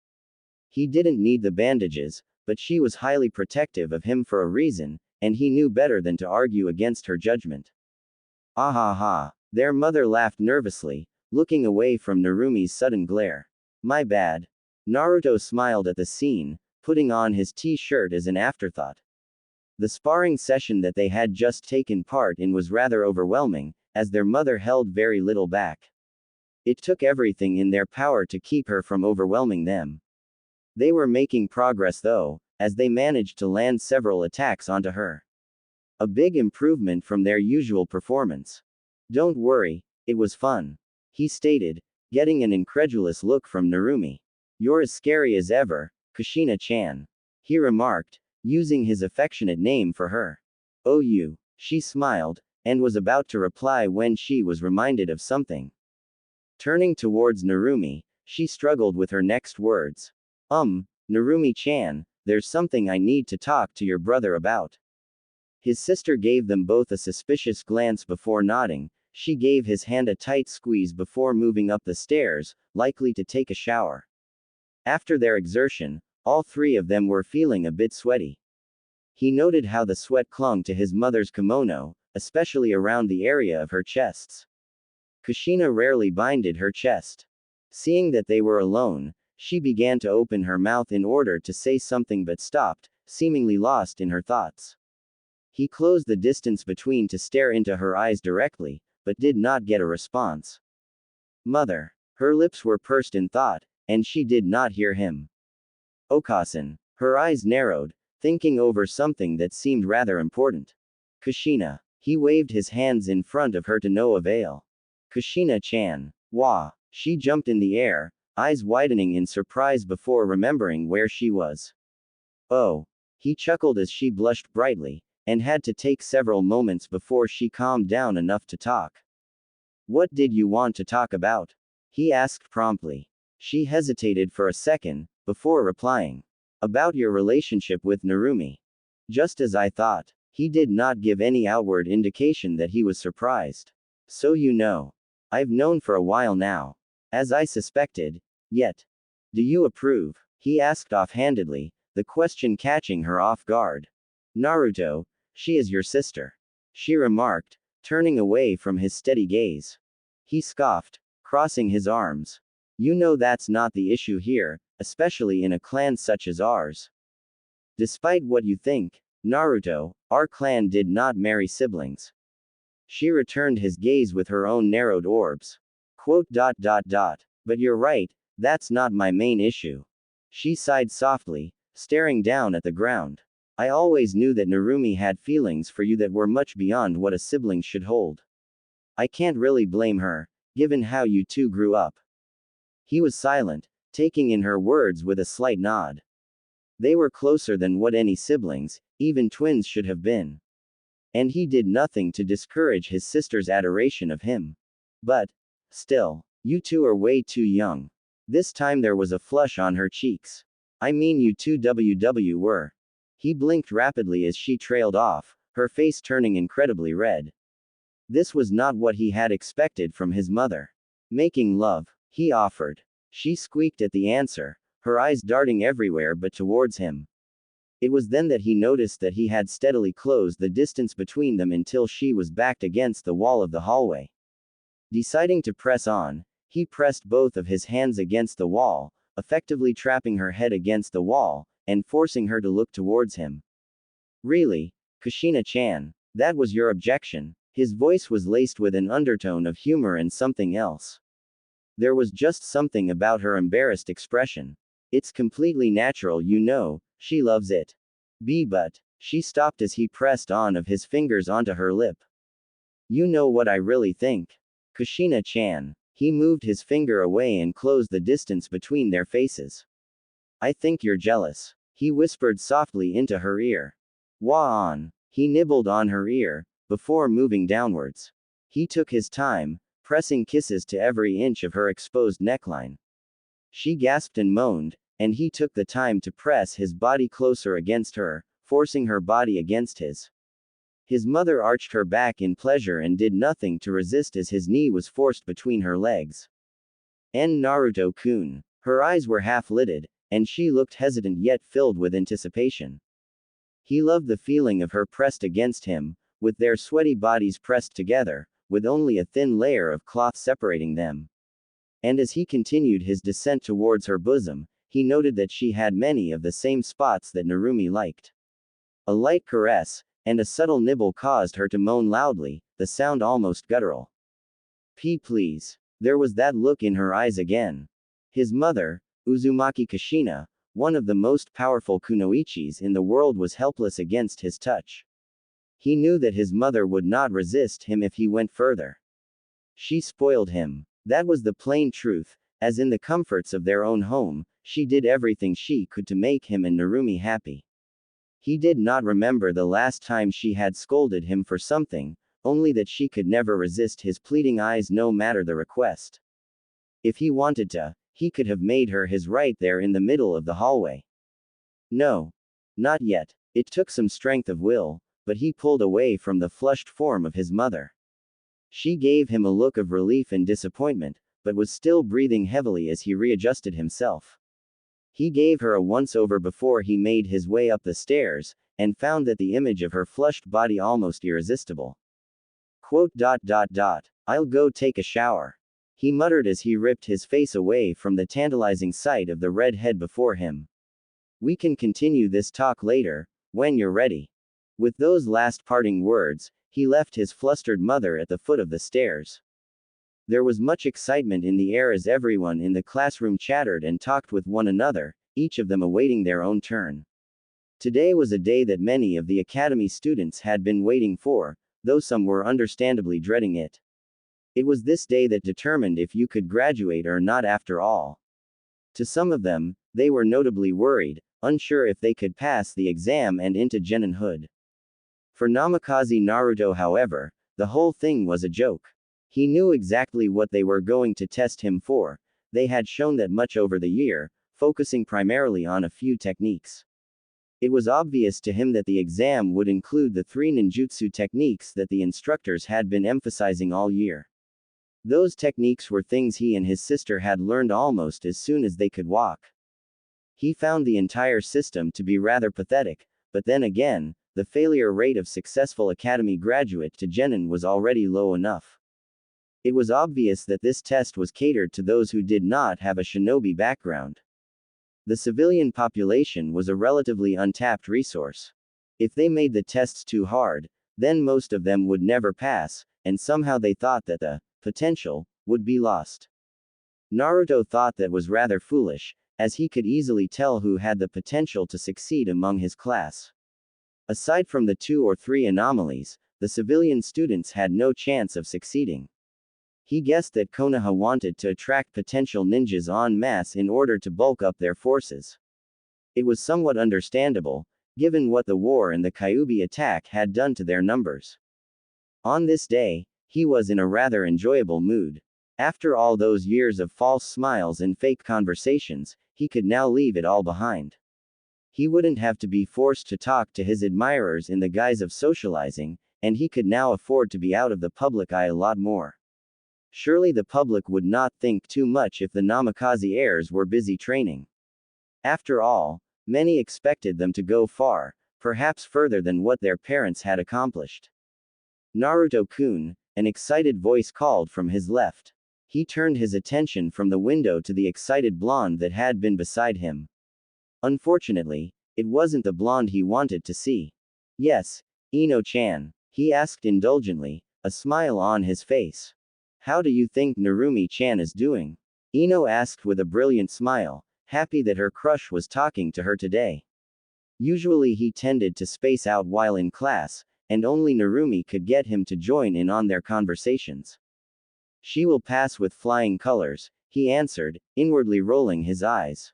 [SPEAKER 1] He didn't need the bandages, but she was highly protective of him for a reason, and he knew better than to argue against her judgment. Ah ha ha. Their mother laughed nervously, looking away from Narumi's sudden glare. My bad. Naruto smiled at the scene, putting on his t-shirt as an afterthought. The sparring session that they had just taken part in was rather overwhelming, as their mother held very little back. It took everything in their power to keep her from overwhelming them. They were making progress though, as they managed to land several attacks onto her. A big improvement from their usual performance. Don't worry, it was fun, he stated, getting an incredulous look from Narumi. You're as scary as ever, Kushina-chan, he remarked, using his affectionate name for her. Oh you, she smiled, and was about to reply when she was reminded of something. Turning towards Narumi, she struggled with her next words. Narumi-chan, there's something I need to talk to your brother about. His sister gave them both a suspicious glance before nodding. She gave his hand a tight squeeze before moving up the stairs, likely to take a shower. After their exertion, all three of them were feeling a bit sweaty. He noted how the sweat clung to his mother's kimono, especially around the area of her chests. Kushina rarely binded her chest. Seeing that they were alone, she began to open her mouth in order to say something but stopped, seemingly lost in her thoughts. He closed the distance between to stare into her eyes directly, but did not get a response. Mother. Her lips were pursed in thought, and she did not hear him. Okasan. Her eyes narrowed, thinking over something that seemed rather important. Kushina. He waved his hands in front of her to no avail. Kushina-chan. Wah. She jumped in the air, eyes widening in surprise before remembering where she was. Oh. He chuckled as she blushed brightly, and had to take several moments before she calmed down enough to talk. What did you want to talk about? He asked promptly. She hesitated for a second, before replying. About your relationship with Narumi. Just as I thought. He did not give any outward indication that he was surprised. So you know. I've known for a while now. As I suspected. Yet. Do you approve? He asked offhandedly, the question catching her off guard. Naruto, she is your sister. She remarked, turning away from his steady gaze. He scoffed, crossing his arms. You know that's not the issue here, especially in a clan such as ours. Despite what you think, Naruto, our clan did not marry siblings. She returned his gaze with her own narrowed orbs. But you're right, that's not my main issue. She sighed softly, staring down at the ground. I always knew that Narumi had feelings for you that were much beyond what a sibling should hold. I can't really blame her, given how you two grew up. He was silent, taking in her words with a slight nod. They were closer than what any siblings, even twins, should have been. And he did nothing to discourage his sister's adoration of him. But, still, you two are way too young. This time there was a flush on her cheeks. I mean you two were. He blinked rapidly as she trailed off, her face turning incredibly red. This was not what he had expected from his mother. Making love, he offered. She squeaked at the answer, her eyes darting everywhere but towards him. It was then that he noticed that he had steadily closed the distance between them until she was backed against the wall of the hallway. Deciding to press on, he pressed both of his hands against the wall, effectively trapping her head against the wall, and forcing her to look towards him. Really? Kushina-chan, that was your objection? His voice was laced with an undertone of humor and something else. There was just something about her embarrassed expression. It's completely natural, you know, she loves it. But, she stopped as he pressed on of his fingers onto her lip. You know what I really think. Kushina-chan. He moved his finger away and closed the distance between their faces. I think you're jealous. He whispered softly into her ear. Wah-on. He nibbled on her ear, before moving downwards. He took his time, pressing kisses to every inch of her exposed neckline. She gasped and moaned, and he took the time to press his body closer against her, forcing her body against his. His mother arched her back in pleasure and did nothing to resist as his knee was forced between her legs. Naruto-kun. Her eyes were half-lidded, and she looked hesitant yet filled with anticipation. He loved the feeling of her pressed against him, with their sweaty bodies pressed together, with only a thin layer of cloth separating them. And as he continued his descent towards her bosom, he noted that she had many of the same spots that Narumi liked. A light caress, and a subtle nibble caused her to moan loudly, the sound almost guttural. Please. There was that look in her eyes again. His mother, Uzumaki Kushina, one of the most powerful kunoichis in the world, was helpless against his touch. He knew that his mother would not resist him if he went further. She spoiled him. That was the plain truth, as in the comforts of their own home, she did everything she could to make him and Narumi happy. He did not remember the last time she had scolded him for something, only that she could never resist his pleading eyes no matter the request. If he wanted to, he could have made her his right there in the middle of the hallway. No. Not yet. It took some strength of will, but he pulled away from the flushed form of his mother. She gave him a look of relief and disappointment, but was still breathing heavily as he readjusted himself. He gave her a once-over before he made his way up the stairs, and found that the image of her flushed body almost irresistible. I'll go take a shower. He muttered as he ripped his face away from the tantalizing sight of the red head before him. We can continue this talk later, when you're ready. With those last parting words, he left his flustered mother at the foot of the stairs. There was much excitement in the air as everyone in the classroom chattered and talked with one another, each of them awaiting their own turn. Today was a day that many of the academy students had been waiting for, though some were understandably dreading it. It was this day that determined if you could graduate or not after all. To some of them, they were notably worried, unsure if they could pass the exam and into Geninhood. For Namikaze Naruto, however, the whole thing was a joke. He knew exactly what they were going to test him for. They had shown that much over the year, focusing primarily on a few techniques. It was obvious to him that the exam would include the 3 ninjutsu techniques that the instructors had been emphasizing all year. Those techniques were things he and his sister had learned almost as soon as they could walk. He found the entire system to be rather pathetic, but then again, the failure rate of successful academy graduate to Genin was already low enough. It was obvious that this test was catered to those who did not have a shinobi background. The civilian population was a relatively untapped resource. If they made the tests too hard, then most of them would never pass, and somehow they thought that the potential would be lost. Naruto thought that was rather foolish, as he could easily tell who had the potential to succeed among his class. Aside from the 2 or 3 anomalies, the civilian students had no chance of succeeding. He guessed that Konoha wanted to attract potential ninjas en masse in order to bulk up their forces. It was somewhat understandable, given what the war and the Kyuubi attack had done to their numbers. On this day, he was in a rather enjoyable mood. After all those years of false smiles and fake conversations, he could now leave it all behind. He wouldn't have to be forced to talk to his admirers in the guise of socializing, and he could now afford to be out of the public eye a lot more. Surely the public would not think too much if the Namikaze heirs were busy training. After all, many expected them to go far, perhaps further than what their parents had accomplished. Naruto-kun, an excited voice called from his left. He turned his attention from the window to the excited blonde that had been beside him. Unfortunately, it wasn't the blonde he wanted to see. Yes, Ino-chan, he asked indulgently, a smile on his face. How do you think Narumi-chan is doing? Ino asked with a brilliant smile, happy that her crush was talking to her today. Usually he tended to space out while in class, and only Narumi could get him to join in on their conversations. She will pass with flying colors, he answered, inwardly rolling his eyes.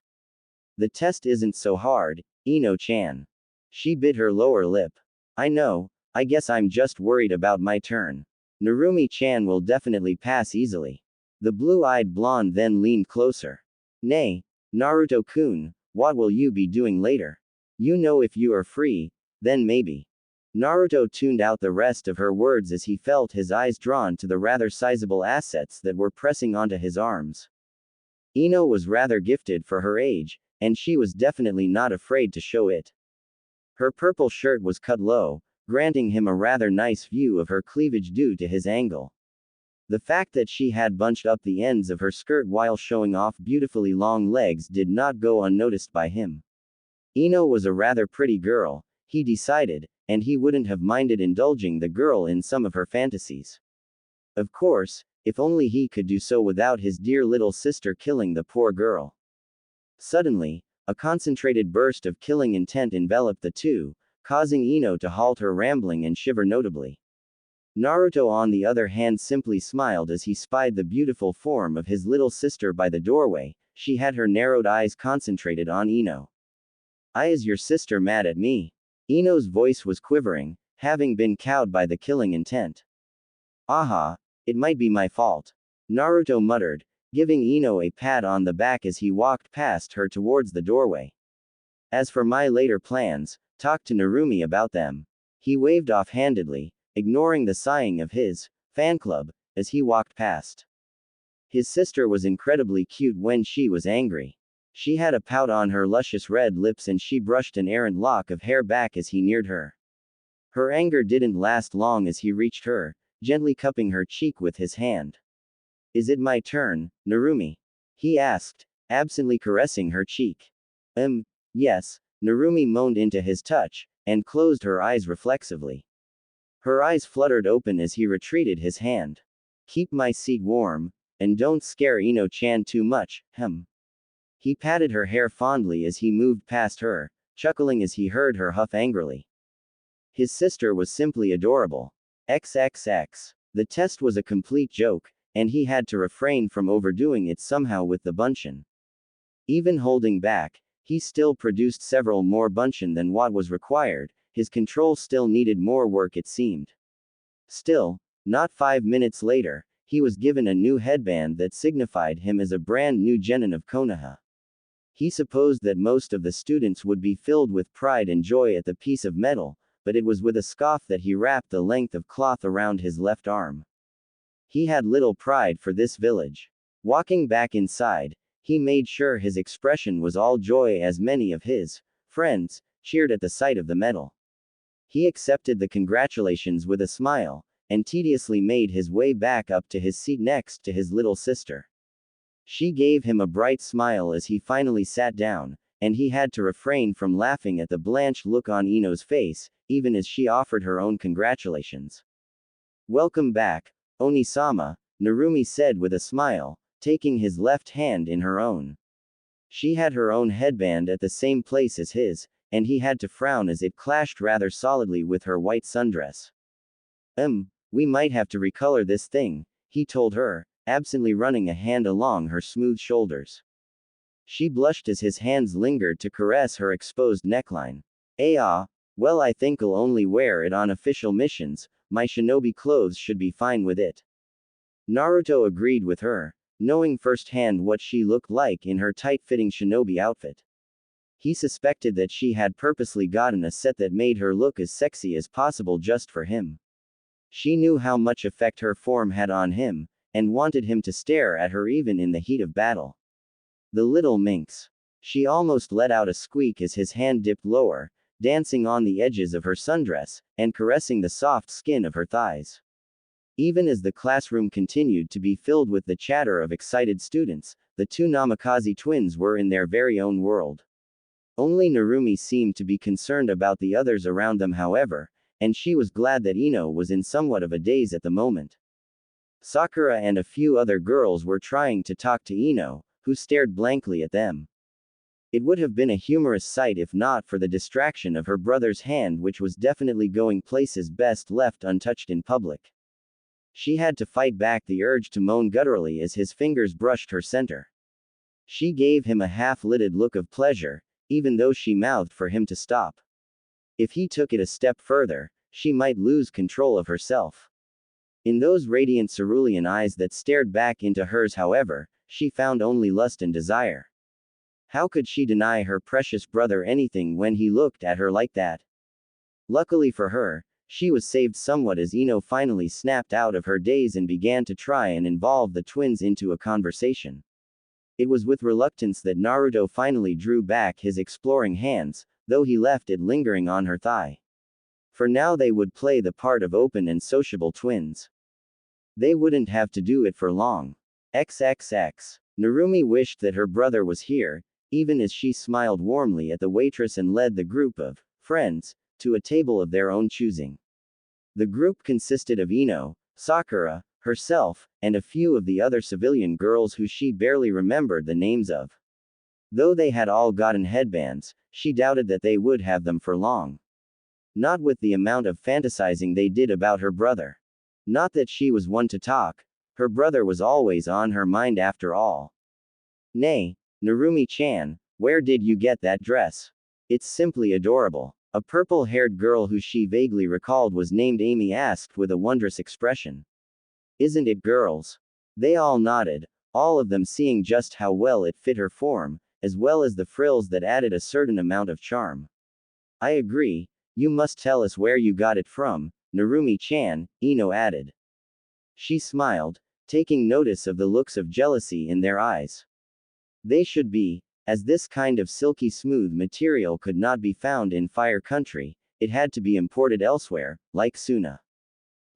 [SPEAKER 1] The test isn't so hard, Ino-chan. She bit her lower lip. I know, I guess I'm just worried about my turn. Narumi-chan will definitely pass easily. The blue-eyed blonde then leaned closer. Nay, Naruto-kun, what will you be doing later? You know, if you are free, then maybe. Naruto tuned out the rest of her words as he felt his eyes drawn to the rather sizable assets that were pressing onto his arms. Ino was rather gifted for her age, and she was definitely not afraid to show it. Her purple shirt was cut low, granting him a rather nice view of her cleavage due to his angle. The fact that she had bunched up the ends of her skirt while showing off beautifully long legs did not go unnoticed by him. Ino was a rather pretty girl, he decided, and he wouldn't have minded indulging the girl in some of her fantasies. Of course, if only he could do so without his dear little sister killing the poor girl. Suddenly, a concentrated burst of killing intent enveloped the two, causing Ino to halt her rambling and shiver notably. Naruto, on the other hand, simply smiled as he spied the beautiful form of his little sister by the doorway. She had her narrowed eyes concentrated on Ino. Is your sister mad at me? Ino's voice was quivering, having been cowed by the killing intent. Aha, it might be my fault. Naruto muttered, giving Ino a pat on the back as he walked past her towards the doorway. As for my later plans, talk to Narumi about them. He waved offhandedly, ignoring the sighing of his fan club as he walked past. His sister was incredibly cute when she was angry. She had a pout on her luscious red lips and she brushed an errant lock of hair back as he neared her. Her anger didn't last long as he reached her, gently cupping her cheek with his hand. Is it my turn, Narumi? He asked, absently caressing her cheek. Yes, Narumi moaned into his touch, and closed her eyes reflexively. Her eyes fluttered open as he retreated his hand. Keep my seat warm, and don't scare Ino-chan too much, He patted her hair fondly as he moved past her, chuckling as he heard her huff angrily. His sister was simply adorable. XXX. The test was a complete joke, and he had to refrain from overdoing it somehow with the bunshin. Even holding back, He still produced several more bunchen than what was required, his control still needed more work it seemed. Still, not 5 minutes later, he was given a new headband that signified him as a brand new genin of Konoha. He supposed that most of the students would be filled with pride and joy at the piece of metal, but it was with a scoff that he wrapped the length of cloth around his left arm. He had little pride for this village. Walking back inside, he made sure his expression was all joy as many of his friends cheered at the sight of the medal. He accepted the congratulations with a smile, and tediously made his way back up to his seat next to his little sister. She gave him a bright smile as he finally sat down, and he had to refrain from laughing at the blanched look on Ino's face, even as she offered her own congratulations. "Welcome back, Onisama," Narumi said with a smile, taking his left hand in her own. She had her own headband at the same place as his, and he had to frown as it clashed rather solidly with her white sundress. We might have to recolor this thing," he told her, absently running a hand along her smooth shoulders. She blushed as his hands lingered to caress her exposed neckline. Well, I think I'll only wear it on official missions, my shinobi clothes should be fine with it." Naruto agreed with her, knowing firsthand what she looked like in her tight-fitting shinobi outfit. He suspected that she had purposely gotten a set that made her look as sexy as possible just for him. She knew how much effect her form had on him, and wanted him to stare at her even in the heat of battle. The little minx. She almost let out a squeak as his hand dipped lower, dancing on the edges of her sundress, and caressing the soft skin of her thighs. Even as the classroom continued to be filled with the chatter of excited students, the two Namikaze twins were in their very own world. Only Narumi seemed to be concerned about the others around them, however, and she was glad that Ino was in somewhat of a daze at the moment. Sakura and a few other girls were trying to talk to Ino, who stared blankly at them. It would have been a humorous sight if not for the distraction of her brother's hand, which was definitely going places best left untouched in public. She had to fight back the urge to moan gutturally as his fingers brushed her center. She gave him a half-lidded look of pleasure, even though she mouthed for him to stop. If he took it a step further, she might lose control of herself. In those radiant cerulean eyes that stared back into hers, however, she found only lust and desire. How could she deny her precious brother anything when he looked at her like that? Luckily for her, she was saved somewhat as Ino finally snapped out of her daze and began to try and involve the twins into a conversation. It was with reluctance that Naruto finally drew back his exploring hands, though he left it lingering on her thigh. For now they would play the part of open and sociable twins. They wouldn't have to do it for long. XXX. Narumi wished that her brother was here, even as she smiled warmly at the waitress and led the group of friends to a table of their own choosing. The group consisted of Ino, Sakura, herself, and a few of the other civilian girls who she barely remembered the names of. Though they had all gotten headbands, she doubted that they would have them for long. Not with the amount of fantasizing they did about her brother. Not that she was one to talk, her brother was always on her mind after all. "Nay, Narumi-chan, where did you get that dress? It's simply adorable." A purple-haired girl who she vaguely recalled was named Amy asked with a wondrous expression. "Isn't it, girls?" They all nodded, all of them seeing just how well it fit her form, as well as the frills that added a certain amount of charm. "I agree, you must tell us where you got it from, Narumi-chan," Ino added. She smiled, taking notice of the looks of jealousy in their eyes. They should be, as this kind of silky smooth material could not be found in Fire Country, it had to be imported elsewhere, like Suna.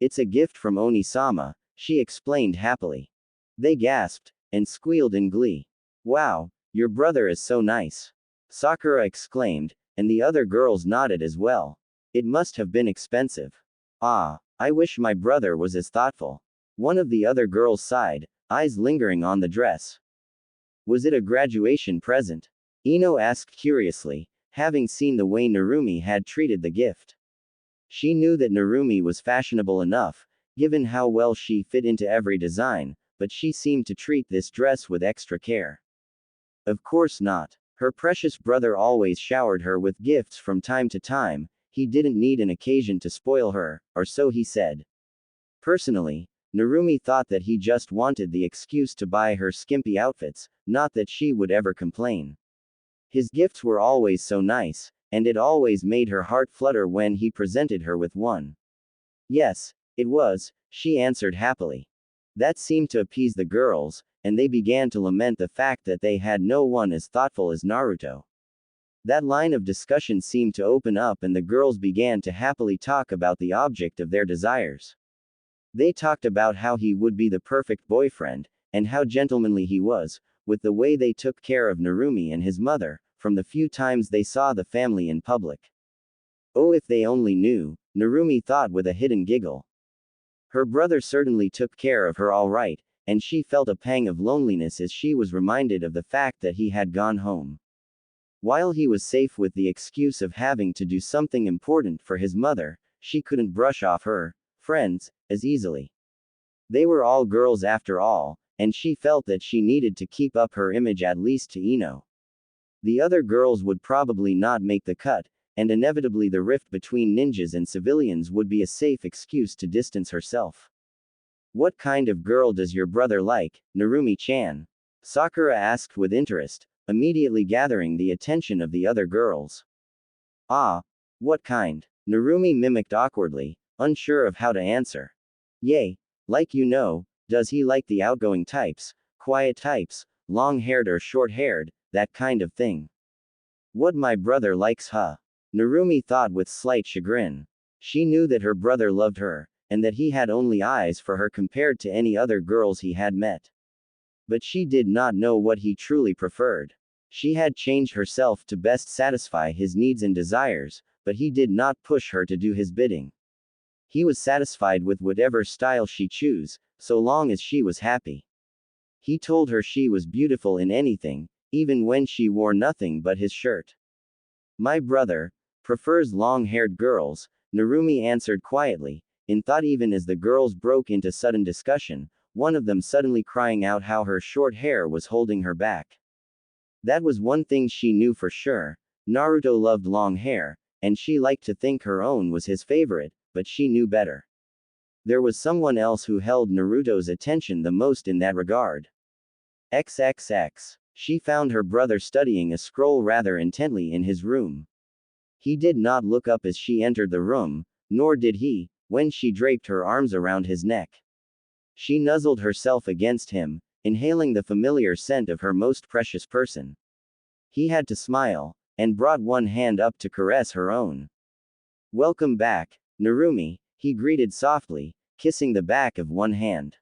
[SPEAKER 1] "It's a gift from Onisama," she explained happily. They gasped, and squealed in glee. "Wow, your brother is so nice," Sakura exclaimed, and the other girls nodded as well. "It must have been expensive." "Ah, I wish my brother was as thoughtful." One of the other girls sighed, eyes lingering on the dress. "Was it a graduation present?" Ino asked curiously, having seen the way Narumi had treated the gift. She knew that Narumi was fashionable enough, given how well she fit into every design, but she seemed to treat this dress with extra care. "Of course not. Her precious brother always showered her with gifts from time to time, he didn't need an occasion to spoil her, or so he said. Personally, Narumi thought that he just wanted the excuse to buy her skimpy outfits, not that she would ever complain. His gifts were always so nice, and it always made her heart flutter when he presented her with one. Yes, it was, she answered happily. That seemed to appease the girls, and they began to lament the fact that they had no one as thoughtful as Naruto. That line of discussion seemed to open up and the girls began to happily talk about the object of their desires. They talked about how he would be the perfect boyfriend, and how gentlemanly he was, with the way they took care of Narumi and his mother, from the few times they saw the family in public. Oh, if they only knew, Narumi thought with a hidden giggle. Her brother certainly took care of her all right, and she felt a pang of loneliness as she was reminded of the fact that he had gone home. While he was safe with the excuse of having to do something important for his mother, she couldn't brush off her friends as easily. They were all girls after all, and she felt that she needed to keep up her image at least to Ino. The other girls would probably not make the cut, and inevitably the rift between ninjas and civilians would be a safe excuse to distance herself. What kind of girl does your brother like, Narumi-chan? Sakura asked with interest, immediately gathering the attention of the other girls. Ah, what kind? Narumi mimicked awkwardly, unsure of how to answer. Yay, like you know, does he like the outgoing types, quiet types, long-haired or short-haired, that kind of thing? What my brother likes, huh? Narumi thought with slight chagrin. She knew that her brother loved her, and that he had only eyes for her compared to any other girls he had met. But she did not know what he truly preferred. She had changed herself to best satisfy his needs and desires, but he did not push her to do his bidding. He was satisfied with whatever style she chose, so long as she was happy. He told her she was beautiful in anything, even when she wore nothing but his shirt. My brother prefers long-haired girls, Narumi answered quietly, in thought even as the girls broke into sudden discussion, one of them suddenly crying out how her short hair was holding her back. That was one thing she knew for sure. Naruto loved long hair, and she liked to think her own was his favorite, but she knew better. There was someone else who held Naruto's attention the most in that regard. XXX. She found her brother studying a scroll rather intently in his room. He did not look up as she entered the room, nor did he, when she draped her arms around his neck. She nuzzled herself against him, inhaling the familiar scent of her most precious person. He had to smile, and brought one hand up to caress her own. Welcome back, Narumi, he greeted softly, kissing the back of one hand.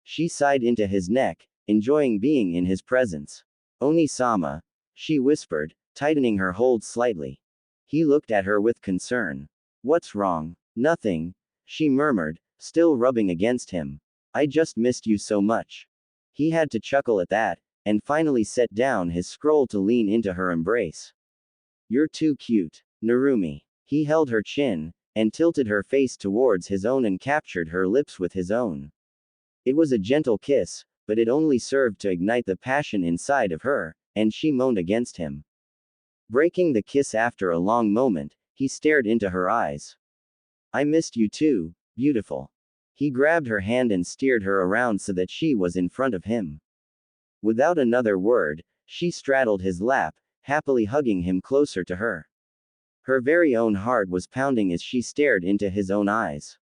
[SPEAKER 1] She sighed into his neck, enjoying being in his presence. Oni-sama, she whispered, tightening her hold slightly. He looked at her with concern. What's wrong? Nothing, she murmured, still rubbing against him. I just missed you so much. He had to chuckle at that, and finally set down his scroll to lean into her embrace. You're too cute, Narumi. He held her chin, and tilted her face towards his own and captured her lips with his own. It was a gentle kiss, but it only served to ignite the passion inside of her, and she moaned against him. Breaking the kiss after a long moment, he stared into her eyes. I missed you too, beautiful. He grabbed her hand and steered her around so that she was in front of him. Without another word, she straddled his lap, happily hugging him closer to her. Her very own heart was pounding as she stared into his own eyes.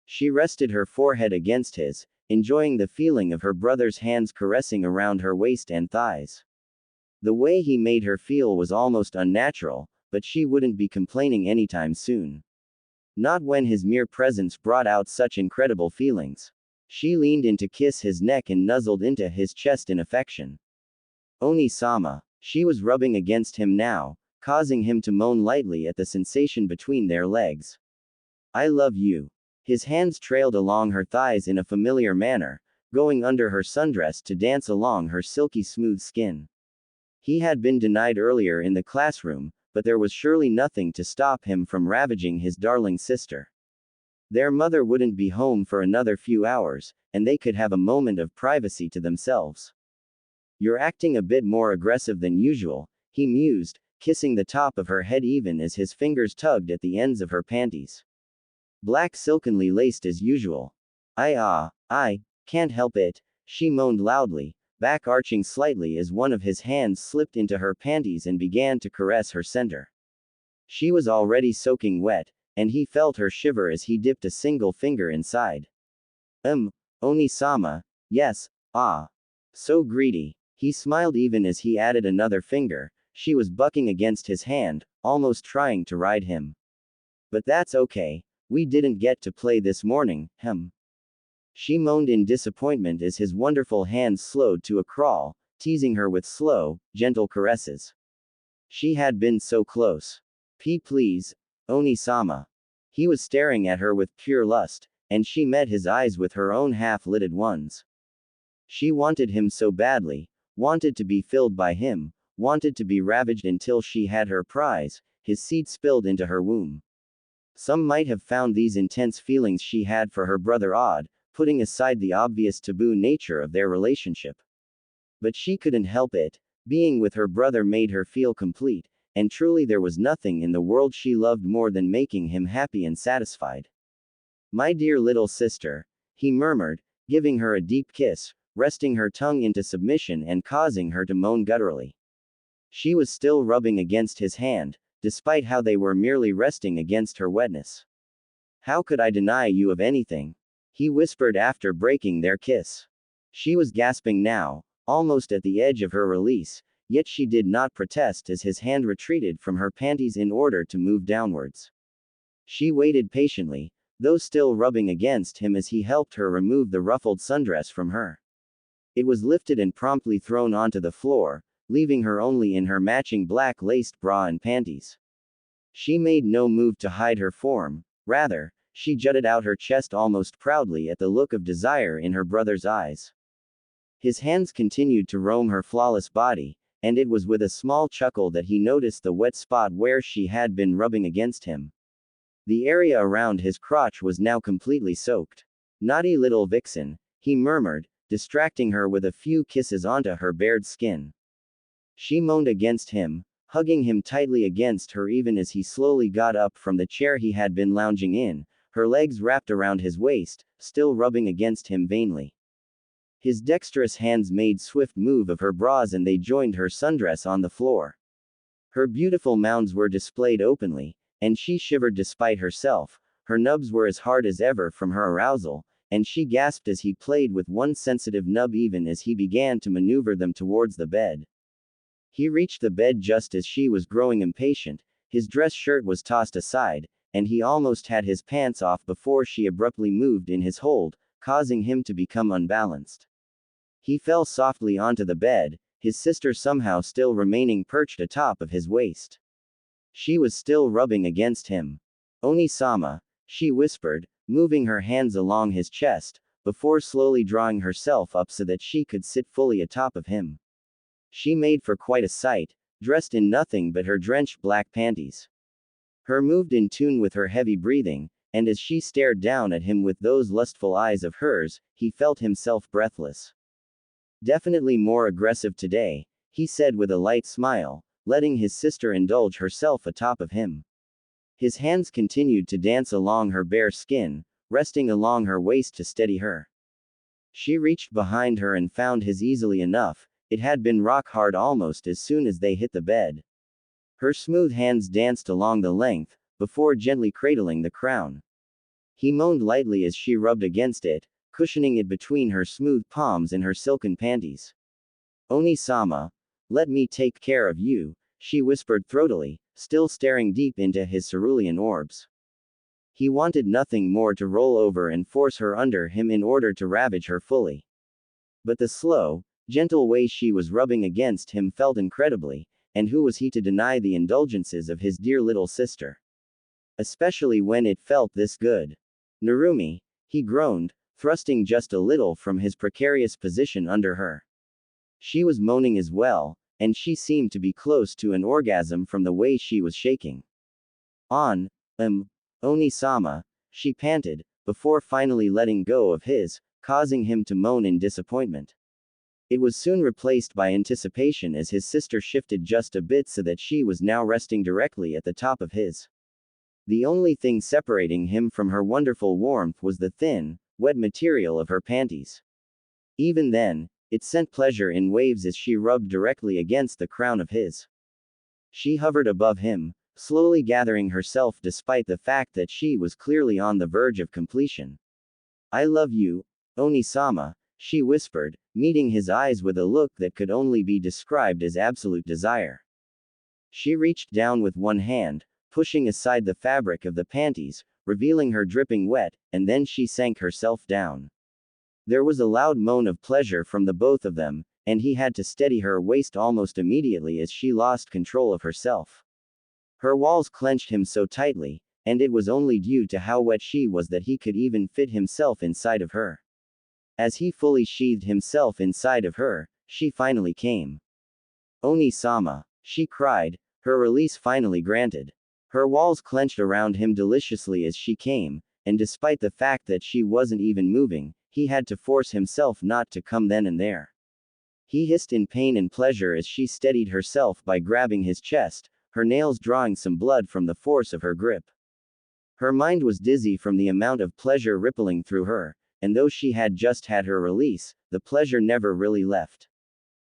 [SPEAKER 1] She rested her forehead against his, enjoying the feeling of her brother's hands caressing around her waist and thighs. The way he made her feel was almost unnatural, but she wouldn't be complaining anytime soon. Not when his mere presence brought out such incredible feelings. She leaned in to kiss his neck and nuzzled into his chest in affection. Oni-sama. She was rubbing against him now, causing him to moan lightly at the sensation between their legs. I love you. His hands trailed along her thighs in a familiar manner, going under her sundress to dance along her silky smooth skin. He had been denied earlier in the classroom, but there was surely nothing to stop him from ravaging his darling sister. Their mother wouldn't be home for another few hours, and they could have a moment of privacy to themselves. You're acting a bit more aggressive than usual, he mused, kissing the top of her head even as his fingers tugged at the ends of her panties. Black silkenly laced as usual. I can't help it, she moaned loudly, back arching slightly as one of his hands slipped into her panties and began to caress her center. She was already soaking wet, and he felt her shiver as he dipped a single finger inside. Oni-sama, yes, so greedy. He smiled even as he added another finger. She was bucking against his hand, almost trying to ride him. But that's okay. We didn't get to play this morning, She moaned in disappointment as his wonderful hands slowed to a crawl, teasing her with slow, gentle caresses. She had been so close. Please, Oni-sama. He was staring at her with pure lust, and she met his eyes with her own half-lidded ones. She wanted him so badly, wanted to be filled by him, wanted to be ravaged until she had her prize, his seed spilled into her womb. Some might have found these intense feelings she had for her brother odd, putting aside the obvious taboo nature of their relationship. But she couldn't help it. Being with her brother made her feel complete, and truly there was nothing in the world she loved more than making him happy and satisfied. My dear little sister, he murmured, giving her a deep kiss, resting her tongue into submission and causing her to moan gutturally. She was still rubbing against his hand, despite how they were merely resting against her wetness. How could I deny you of anything? He whispered after breaking their kiss. She was gasping now, almost at the edge of her release, yet she did not protest as his hand retreated from her panties in order to move downwards. She waited patiently, though still rubbing against him as he helped her remove the ruffled sundress from her. It was lifted and promptly thrown onto the floor, leaving her only in her matching black laced bra and panties. She made no move to hide her form, rather, she jutted out her chest almost proudly at the look of desire in her brother's eyes. His hands continued to roam her flawless body, and it was with a small chuckle that he noticed the wet spot where she had been rubbing against him. The area around his crotch was now completely soaked. Naughty little vixen, he murmured, distracting her with a few kisses onto her bared skin. She moaned against him, hugging him tightly against her even as he slowly got up from the chair he had been lounging in, her legs wrapped around his waist, still rubbing against him vainly. His dexterous hands made swift move of her bras and they joined her sundress on the floor. Her beautiful mounds were displayed openly, and she shivered despite herself. Her nubs were as hard as ever from her arousal, and she gasped as he played with one sensitive nub even as he began to maneuver them towards the bed. He reached the bed just as she was growing impatient, his dress shirt was tossed aside, and he almost had his pants off before she abruptly moved in his hold, causing him to become unbalanced. He fell softly onto the bed, his sister somehow still remaining perched atop of his waist. She was still rubbing against him. Oni-sama, she whispered, moving her hands along his chest, before slowly drawing herself up so that she could sit fully atop of him. She made for quite a sight, dressed in nothing but her drenched black panties. Her moved in tune with her heavy breathing, and as she stared down at him with those lustful eyes of hers, he felt himself breathless. Definitely more aggressive today, he said with a light smile, letting his sister indulge herself atop of him. His hands continued to dance along her bare skin, resting along her waist to steady her. She reached behind her and found his easily enough, it had been rock hard almost as soon as they hit the bed. Her smooth hands danced along the length, before gently cradling the crown. He moaned lightly as she rubbed against it, cushioning it between her smooth palms and her silken panties. Oni-sama, let me take care of you, she whispered throatily, still staring deep into his cerulean orbs. He wanted nothing more to roll over and force her under him in order to ravage her fully. But the slow, gentle way she was rubbing against him felt incredibly, and who was he to deny the indulgences of his dear little sister? Especially when it felt this good. Narumi, he groaned, thrusting just a little from his precarious position under her. She was moaning as well, and she seemed to be close to an orgasm from the way she was shaking. Oni-sama, she panted, before finally letting go of his, causing him to moan in disappointment. It was soon replaced by anticipation as his sister shifted just a bit so that she was now resting directly at the top of his. The only thing separating him from her wonderful warmth was the thin, wet material of her panties. Even then, it sent pleasure in waves as she rubbed directly against the crown of his. She hovered above him, slowly gathering herself despite the fact that she was clearly on the verge of completion. I love you, Oni-sama, she whispered, meeting his eyes with a look that could only be described as absolute desire. She reached down with one hand, pushing aside the fabric of the panties, revealing her dripping wet, and then she sank herself down. There was a loud moan of pleasure from the both of them, and he had to steady her waist almost immediately as she lost control of herself. Her walls clenched him so tightly, and it was only due to how wet she was that he could even fit himself inside of her. As he fully sheathed himself inside of her, she finally came. Oni-sama, she cried, her release finally granted. Her walls clenched around him deliciously as she came, and despite the fact that she wasn't even moving, he had to force himself not to come then and there. He hissed in pain and pleasure as she steadied herself by grabbing his chest, her nails drawing some blood from the force of her grip. Her mind was dizzy from the amount of pleasure rippling through her, and though she had just had her release, the pleasure never really left.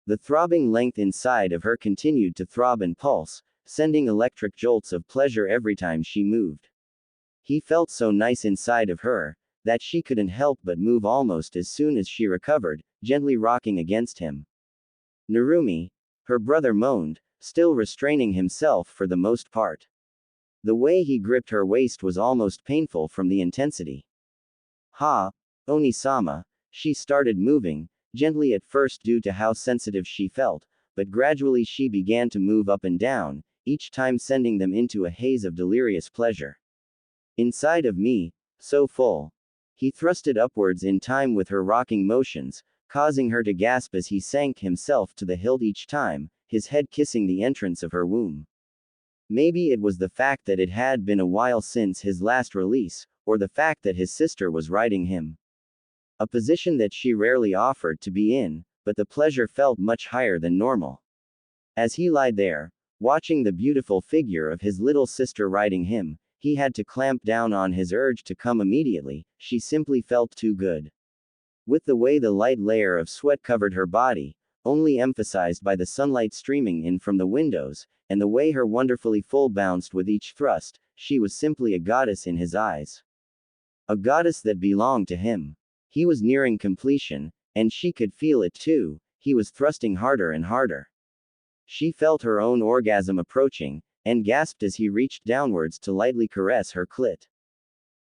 [SPEAKER 1] The throbbing length inside of her continued to throb and pulse, sending electric jolts of pleasure every time she moved. He felt so nice inside of her, that she couldn't help but move almost as soon as she recovered, gently rocking against him. Narumi, her brother moaned, still restraining himself for the most part. The way he gripped her waist was almost painful from the intensity. Ha, Oni-sama, she started moving, gently at first due to how sensitive she felt, but gradually she began to move up and down, each time sending them into a haze of delirious pleasure. Inside of me, so full. He thrusted upwards in time with her rocking motions, causing her to gasp as he sank himself to the hilt each time, his head kissing the entrance of her womb. Maybe it was the fact that it had been a while since his last release, or the fact that his sister was riding him. A position that she rarely offered to be in, but the pleasure felt much higher than normal. As he lay there, watching the beautiful figure of his little sister riding him, he had to clamp down on his urge to come immediately, she simply felt too good. With the way the light layer of sweat covered her body, only emphasized by the sunlight streaming in from the windows, and the way her wonderfully full bounced with each thrust, she was simply a goddess in his eyes. A goddess that belonged to him. He was nearing completion, and she could feel it too, he was thrusting harder and harder. She felt her own orgasm approaching, and gasped as he reached downwards to lightly caress her clit.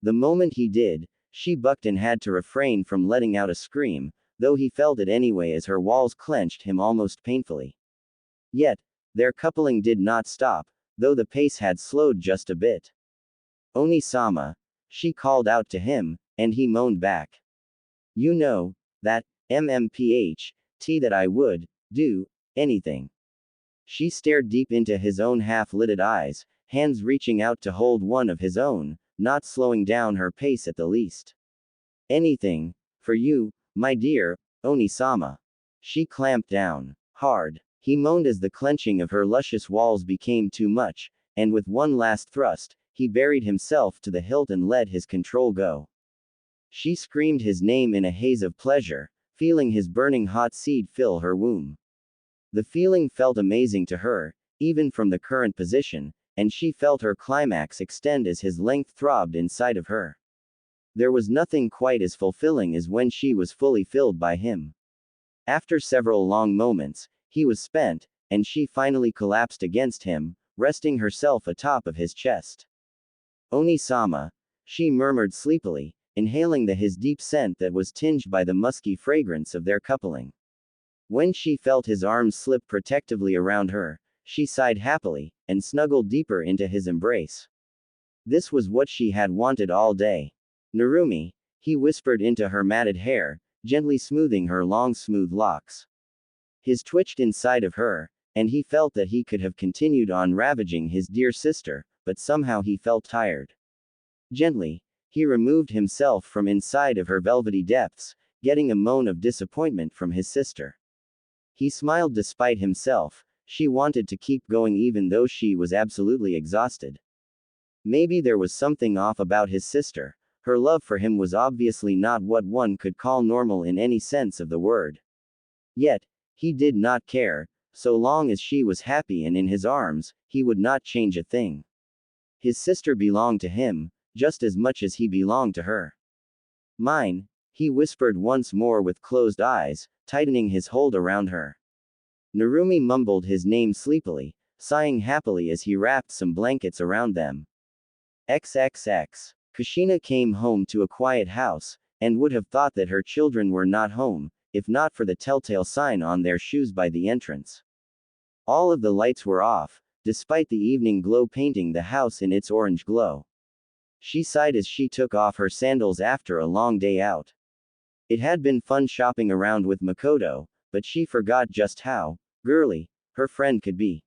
[SPEAKER 1] The moment he did, she bucked and had to refrain from letting out a scream, though he felt it anyway as her walls clenched him almost painfully. Yet, their coupling did not stop, though the pace had slowed just a bit. Oni-sama, she called out to him, and he moaned back. You know, that, that I would, do, anything. She stared deep into his own half-lidded eyes, hands reaching out to hold one of his own, not slowing down her pace at the least. Anything, for you, my dear, Oni-sama. She clamped down hard. He moaned as the clenching of her luscious walls became too much, and with one last thrust, he buried himself to the hilt and let his control go. She screamed his name in a haze of pleasure, feeling his burning hot seed fill her womb. The feeling felt amazing to her, even from the current position, and she felt her climax extend as his length throbbed inside of her. There was nothing quite as fulfilling as when she was fully filled by him. After several long moments, he was spent, and she finally collapsed against him, resting herself atop of his chest. Oni-sama, she murmured sleepily, inhaling his deep scent that was tinged by the musky fragrance of their coupling. When she felt his arms slip protectively around her, she sighed happily, and snuggled deeper into his embrace. This was what she had wanted all day. Narumi, he whispered into her matted hair, gently smoothing her long smooth locks. His twitched inside of her, and he felt that he could have continued on ravaging his dear sister, but somehow he felt tired. Gently, he removed himself from inside of her velvety depths, getting a moan of disappointment from his sister. He smiled despite himself. She wanted to keep going even though she was absolutely exhausted. Maybe there was something off about his sister. Her love for him was obviously not what one could call normal in any sense of the word. Yet, he did not care. So long as she was happy and in his arms, he would not change a thing. His sister belonged to him, just as much as he belonged to her. Mine, he whispered once more with closed eyes, tightening his hold around her. Narumi mumbled his name sleepily, sighing happily as he wrapped some blankets around them. XXX. Kushina came home to a quiet house, and would have thought that her children were not home, if not for the telltale sign on their shoes by the entrance. All of the lights were off, despite the evening glow painting the house in its orange glow. She sighed as she took off her sandals after a long day out. It had been fun shopping around with Makoto, but she forgot just how girly her friend could be.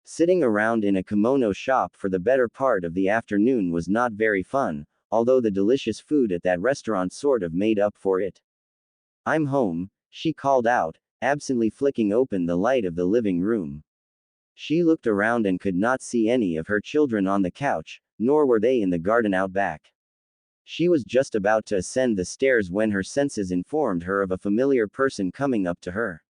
[SPEAKER 1] Sitting around in a kimono shop for the better part of the afternoon was not very fun, although the delicious food at that restaurant sort of made up for it. I'm home, she called out, absently flicking open the light of the living room. She looked around and could not see any of her children on the couch, nor were they in the garden out back. She was just about to ascend the stairs when her senses informed her of a familiar person coming up to her.